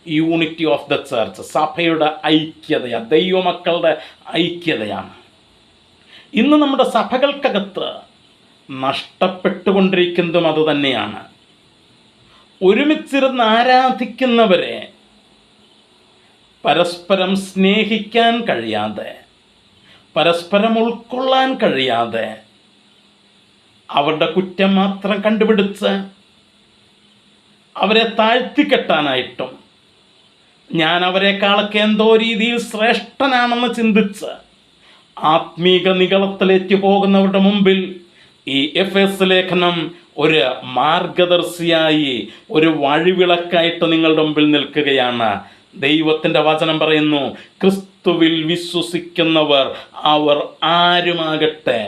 യൂണിറ്റി ഓഫ് ദ ചർച്ച്. സഭയുടെ ഐക്യതയാണ്, ദൈവമക്കളുടെ ഐക്യതയാണ്. ഇന്ന് നമ്മുടെ സഭകൾക്കകത്ത് നഷ്ടപ്പെട്ടുകൊണ്ടിരിക്കുന്നതും അതുതന്നെയാണ്. ഒരുമിച്ചിരുന്ന് ആരാധിക്കുന്നവരെ പരസ്പരം സ്നേഹിക്കാൻ കഴിയാതെ, പരസ്പരം ഉൾക്കൊള്ളാൻ കഴിയാതെ, അവരുടെ കുറ്റം മാത്രം കണ്ടുപിടിച്ച് അവരെ താഴ്ത്തിക്കെട്ടാനായിട്ടും ഞാൻ അവരെക്കാളൊക്കെ എന്തോ രീതിയിൽ ശ്രേഷ്ഠനാണെന്ന് ചിന്തിച്ച് ആത്മീക നിഗളത്തിലേക്ക് പോകുന്നവരുടെ മുമ്പിൽ ഈ എഫേസ് ലേഖനം ഒരു മാർഗദർശിയായി, ഒരു വഴിവിളക്കായിട്ട് നിങ്ങളുടെ മുമ്പിൽ നിൽക്കുകയാണ്. ദൈവത്തിൻ്റെ വചനം പറയുന്നു, ക്രിസ്തുവിൽ വിശ്വസിക്കുന്നവർ അവർ ആരുമാകട്ടെ,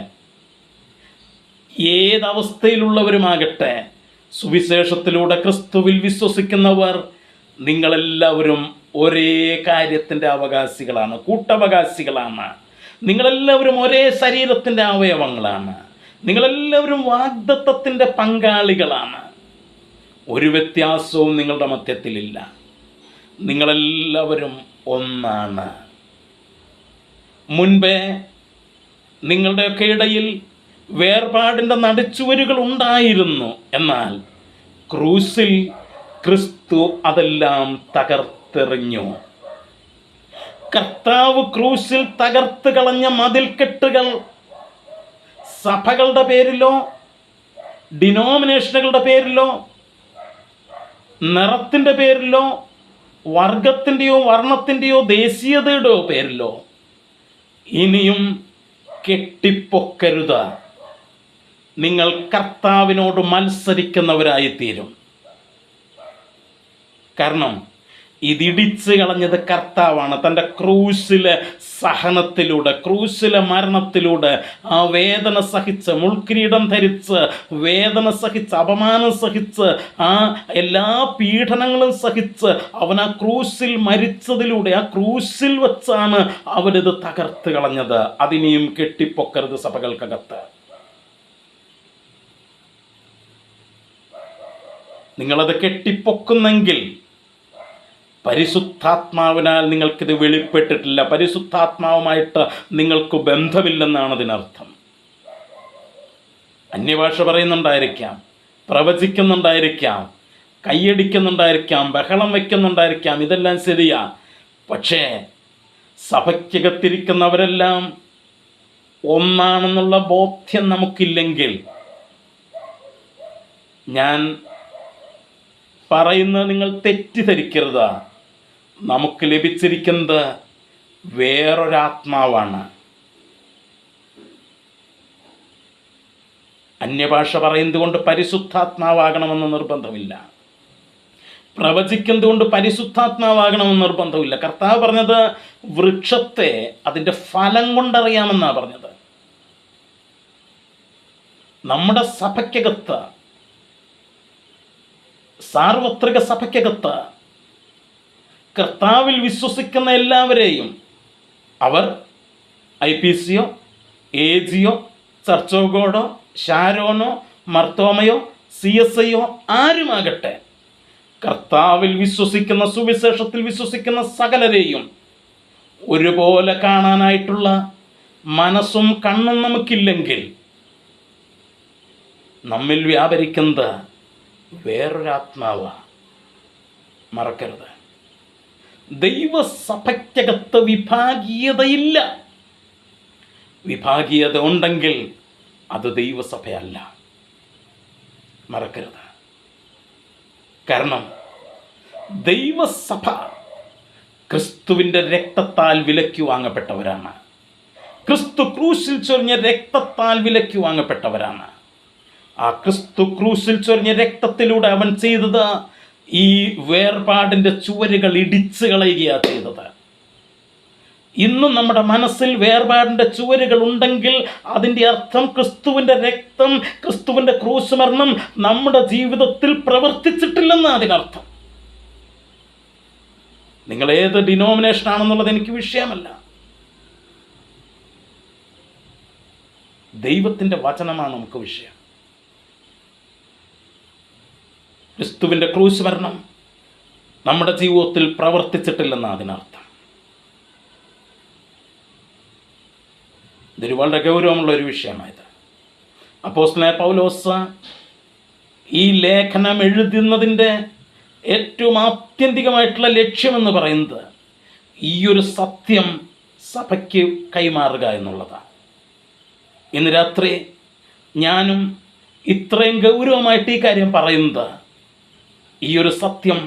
ഏതവസ്ഥയിലുള്ളവരുമാകട്ടെ, സുവിശേഷത്തിലൂടെ ക്രിസ്തുവിൽ വിശ്വസിക്കുന്നവർ നിങ്ങളെല്ലാവരും ഒരേ കാര്യത്തിൻ്റെ അവകാശികളാണ്, കൂട്ടവകാശികളാണ്. നിങ്ങളെല്ലാവരും ഒരേ ശരീരത്തിൻ്റെ അവയവങ്ങളാണ്. നിങ്ങളെല്ലാവരും വാഗ്ദത്തത്തിൻ്റെ പങ്കാളികളാണ്. ഒരു വ്യത്യാസവും നിങ്ങളുടെ മധ്യത്തിലില്ല. നിങ്ങളെല്ലാവരും ഒന്നാണ്. മുൻപേ നിങ്ങളുടെയൊക്കെ ഇടയിൽ വേർപാടിൻ്റെ നടുച്ചുവരുകൾ ഉണ്ടായിരുന്നു. എന്നാൽ ക്രൂസിൽ ക്രിസ്തു അതെല്ലാം തകർത്തെറിഞ്ഞു. കർത്താവ് ക്രൂസിൽ തകർത്ത് കളഞ്ഞ മതിൽക്കെട്ടുകൾ സഭകളുടെ പേരിലോ ഡിനോമിനേഷനുകളുടെ പേരിലോ നിറത്തിൻ്റെ പേരിലോ വർഗത്തിൻ്റെയോ വർണ്ണത്തിൻ്റെയോ ദേശീയതയുടെയോ പേരിലോ ഇനിയും കെട്ടിപ്പൊക്കരുത്. നിങ്ങൾ കർത്താവിനോട് മത്സരിക്കുന്നവരായിത്തീരും. കാരണം ഇതിടിച്ച് കളഞ്ഞത് കർത്താവാണ്. തൻ്റെ ക്രൂസിലെ സഹനത്തിലൂടെ, ക്രൂസിലെ മരണത്തിലൂടെ, ആ വേദന സഹിച്ച്, മുൾക്കിരീടം ധരിച്ച്, വേദന സഹിച്ച്, അപമാനം സഹിച്ച്, ആ എല്ലാ പീഡനങ്ങളും സഹിച്ച് അവൻ ആ ക്രൂസിൽ മരിച്ചതിലൂടെ, ആ ക്രൂസിൽ വെച്ചാണ് അവരിത് തകർത്ത് കളഞ്ഞത്. അതിനെയും കെട്ടിപ്പൊക്കരുത് സഭകൾക്കകത്ത്. നിങ്ങളത് കെട്ടിപ്പൊക്കുന്നെങ്കിൽ പരിശുദ്ധാത്മാവിനാൽ നിങ്ങൾക്കിത് വെളിപ്പെട്ടിട്ടില്ല. പരിശുദ്ധാത്മാവുമായിട്ട് നിങ്ങൾക്ക് ബന്ധമില്ലെന്നാണ് അതിനർത്ഥം. അന്യഭാഷ പറയുന്നുണ്ടായിരിക്കാം, പ്രവചിക്കുന്നുണ്ടായിരിക്കാം, കൈയടിക്കുന്നുണ്ടായിരിക്കാം, ബഹളം വയ്ക്കുന്നുണ്ടായിരിക്കാം, ഇതെല്ലാം ശരിയാ. പക്ഷേ സഭയ്ക്കകത്തിരിക്കുന്നവരെല്ലാം ഒന്നാണെന്നുള്ള ബോധ്യം നമുക്കില്ലെങ്കിൽ, ഞാൻ പറയുന്നത് നിങ്ങൾ തെറ്റിദ്ധരിക്കരുത്, നമുക്ക് ലഭിച്ചിരിക്കുന്നത് വേറൊരാത്മാവാണ്. അന്യഭാഷ പറയുന്നത് കൊണ്ട് പരിശുദ്ധാത്മാവാകണമെന്ന് നിർബന്ധമില്ല. പ്രവചിക്കുന്നത് കൊണ്ട് പരിശുദ്ധാത്മാവാകണമെന്ന് നിർബന്ധമില്ല. കർത്താവ് പറഞ്ഞത് വൃക്ഷത്തെ അതിൻ്റെ ഫലം കൊണ്ടറിയാമെന്നാണ് പറഞ്ഞത്. നമ്മുടെ സഭയ്ക്കകത്ത്, സാർവത്രിക സഭയ്ക്കകത്ത് കർത്താവിൽ വിശ്വസിക്കുന്ന എല്ലാവരെയും, അവർ IPCയോ AGയോ ചർച്ച് ഓഫ് ഗോഡോ ഷാരോനോ മർത്തോമയോ CSIയോ ആരുമാകട്ടെ, കർത്താവിൽ വിശ്വസിക്കുന്ന, സുവിശേഷത്തിൽ വിശ്വസിക്കുന്ന സകലരെയും ഒരുപോലെ കാണാനായിട്ടുള്ള മനസ്സും കണ്ണും നമുക്കില്ലെങ്കിൽ നമ്മിൽ വ്യാപരിക്കുന്നത് വേറൊരാത്മാവ്. മറക്കരുത്, ദൈവസഭയ്ക്കകത്ത് വിഭാഗീയതയില്ല. വിഭാഗീയത ഉണ്ടെങ്കിൽ അത് ദൈവസഭയല്ല. മറക്കരുത്. കാരണം ദൈവസഭ ക്രിസ്തുവിൻ്റെ രക്തത്താൽ വിലയ്ക്ക് വാങ്ങപ്പെട്ടവരാണ്. ക്രിസ്തു ക്രൂശിൽ ചൊരിഞ്ഞ രക്തത്താൽ വിലയ്ക്ക് വാങ്ങപ്പെട്ടവരാണ്. ആ ക്രിസ്തു ക്രൂശിൽ ചൊരിഞ്ഞ രക്തത്തിലൂടെ അവൻ ചെയ്തത് ഈ വേർപാടിൻ്റെ ചുവരുകൾ ഇടിച്ചു കളയുകയാണ് ചെയ്തത്. ഇന്നും നമ്മുടെ മനസ്സിൽ വേർപാടിൻ്റെ ചുവരുകൾ ഉണ്ടെങ്കിൽ അതിൻ്റെ അർത്ഥം ക്രിസ്തുവിൻ്റെ രക്തം, ക്രിസ്തുവിൻ്റെ ക്രൂശ് മരണം നമ്മുടെ ജീവിതത്തിൽ പ്രവർത്തിച്ചിട്ടില്ലെന്നാണ് അതിനർത്ഥം. നിങ്ങൾ ഏത് ഡിനോമിനേഷൻ ആണെന്നുള്ളത് എനിക്ക് വിഷയമല്ല. ദൈവത്തിൻ്റെ വചനമാണ് നമുക്ക് വിഷയം. ക്രിസ്തുവിൻ്റെ ക്രൂശ് മരണം നമ്മുടെ ജീവിതത്തിൽ പ്രവർത്തിച്ചിട്ടില്ലെന്നാണ് അതിനർത്ഥം. ഇതൊരു വളരെ ഗൗരവമുള്ളൊരു വിഷയമായത്. അപ്പോസ്തലനായ പൗലോസ് ഈ ലേഖനം എഴുതുന്നതിൻ്റെ ഏറ്റവും ആത്യന്തികമായിട്ടുള്ള ലക്ഷ്യമെന്ന് പറയുന്നത് ഈ ഒരു സത്യം സഭയ്ക്ക് കൈമാറുക എന്നുള്ളതാണ്. ഇന്ന് രാത്രി ഞാനും ഇത്രയും ഗൗരവമായിട്ട് ഈ കാര്യം പറയുന്നത് ഈ ഒരു സത്യം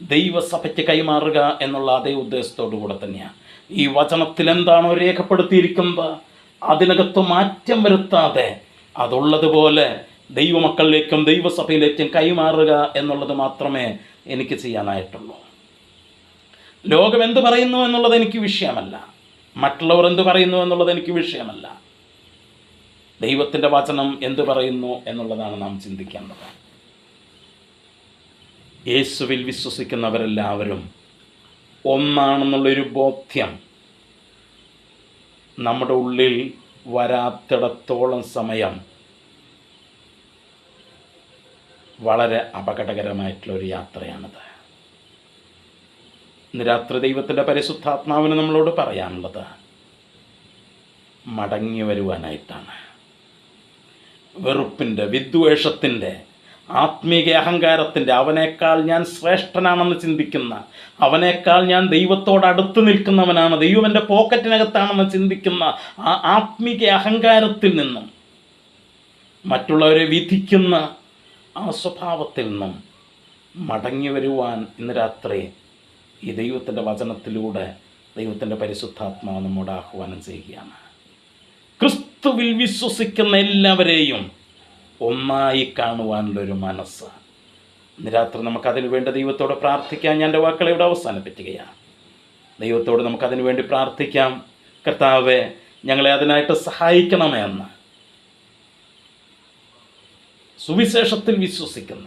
ദൈവസഭയ്ക്ക് കൈമാറുക എന്നുള്ള അതേ ഉദ്ദേശത്തോടു കൂടെ തന്നെയാണ്. ഈ വചനത്തിൽ എന്താണോ രേഖപ്പെടുത്തിയിരിക്കുന്നത് അതിനകത്ത് മാറ്റം വരുത്താതെ അതുള്ളതുപോലെ ദൈവമക്കളിലേക്കും ദൈവസഭയിലേക്കും കൈമാറുക എന്നുള്ളത് മാത്രമേ എനിക്ക് ചെയ്യാനായിട്ടുള്ളൂ. ലോകം എന്ത് പറയുന്നു എന്നുള്ളത് എനിക്ക് വിഷയമല്ല, മറ്റുള്ളവർ എന്ത് പറയുന്നു എന്നുള്ളത് എനിക്ക് വിഷയമല്ല. ദൈവത്തിൻ്റെ വചനം എന്ത് പറയുന്നു എന്നുള്ളതാണ് നാം ചിന്തിക്കേണ്ടത്. യേശുവിൽ വിശ്വസിക്കുന്നവരെല്ലാവരും ഒന്നാണെന്നുള്ളൊരു ബോധ്യം നമ്മുടെ ഉള്ളിൽ വരാത്തിടത്തോളം സമയം വളരെ അപകടകരമായിട്ടുള്ളൊരു യാത്രയാണിത്. ഇന്ന് രാത്രി ദൈവത്തിൻ്റെ പരിശുദ്ധാത്മാവിന് നമ്മളോട് പറയാനുള്ളത് മടങ്ങി വരുവാനായിട്ടാണ്. വെറുപ്പിൻ്റെ, വിദ്വേഷത്തിൻ്റെ, ആത്മീക അഹങ്കാരത്തിൻ്റെ, അവനേക്കാൾ ഞാൻ ശ്രേഷ്ഠനാണെന്ന് ചിന്തിക്കുന്ന, അവനേക്കാൾ ഞാൻ ദൈവത്തോട് അടുത്ത് നിൽക്കുന്നവനാണ്, ദൈവം എൻ്റെ പോക്കറ്റിനകത്താണെന്ന് ചിന്തിക്കുന്ന ആ ആത്മീക അഹങ്കാരത്തിൽ നിന്നും, മറ്റുള്ളവരെ വിധിക്കുന്ന ആ സ്വഭാവത്തിൽ നിന്നും മടങ്ങി വരുവാൻ ഇന്ന് രാത്രി ഈ ദൈവത്തിൻ്റെ വചനത്തിലൂടെ ദൈവത്തിൻ്റെ പരിശുദ്ധാത്മാവ് നമ്മോട് ആഹ്വാനം ചെയ്യുകയാണ്. ക്രിസ്തുവിൽ വിശ്വസിക്കുന്ന എല്ലാവരെയും ഒന്നായി കാണുവാനുള്ളൊരു മനസ്സ്. ഇന്ന് രാത്രി നമുക്കതിനു വേണ്ടി ദൈവത്തോട് പ്രാർത്ഥിക്കാം. ഞാൻ എൻ്റെ വാക്കുകളെ ഇവിടെ അവസാനിപ്പിക്കുകയാണ്. ദൈവത്തോട് നമുക്കതിനു വേണ്ടി പ്രാർത്ഥിക്കാം. കർത്താവേ, ഞങ്ങളെ അതിനായിട്ട് സഹായിക്കണമേ എന്ന്. സുവിശേഷത്തിൽ വിശ്വസിക്കുന്ന,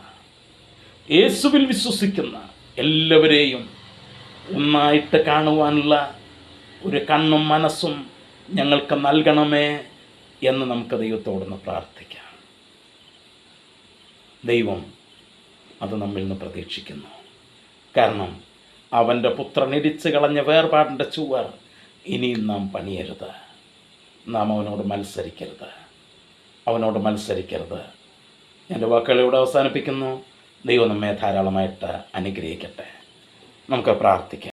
യേശുവിൽ വിശ്വസിക്കുന്ന എല്ലാവരെയും ഒന്നായിട്ട് കാണുവാനുള്ള ഒരു കണ്ണും മനസ്സും ഞങ്ങൾക്ക് നൽകണമേ എന്ന് നമുക്ക് ദൈവത്തോടൊന്ന് പ്രാർത്ഥിക്കാം. ദൈവം അത് നമ്മിൽ നിന്ന് പ്രതീക്ഷിക്കുന്നു. കാരണം അവൻ്റെ പുത്രൻ ഇടിച്ചു കളഞ്ഞ വേർപാടിൻ്റെ ചുവർ ഇനിയും നാം പണിയരുത്. നാം അവനോട് മത്സരിക്കരുത്. എൻ്റെ വാക്കുകൾ ഇവിടെ അവസാനിപ്പിക്കുന്നു. ദൈവം നമ്മെ ധാരാളമായിട്ട് അനുഗ്രഹിക്കട്ടെ. നമുക്ക് പ്രാർത്ഥിക്കാം.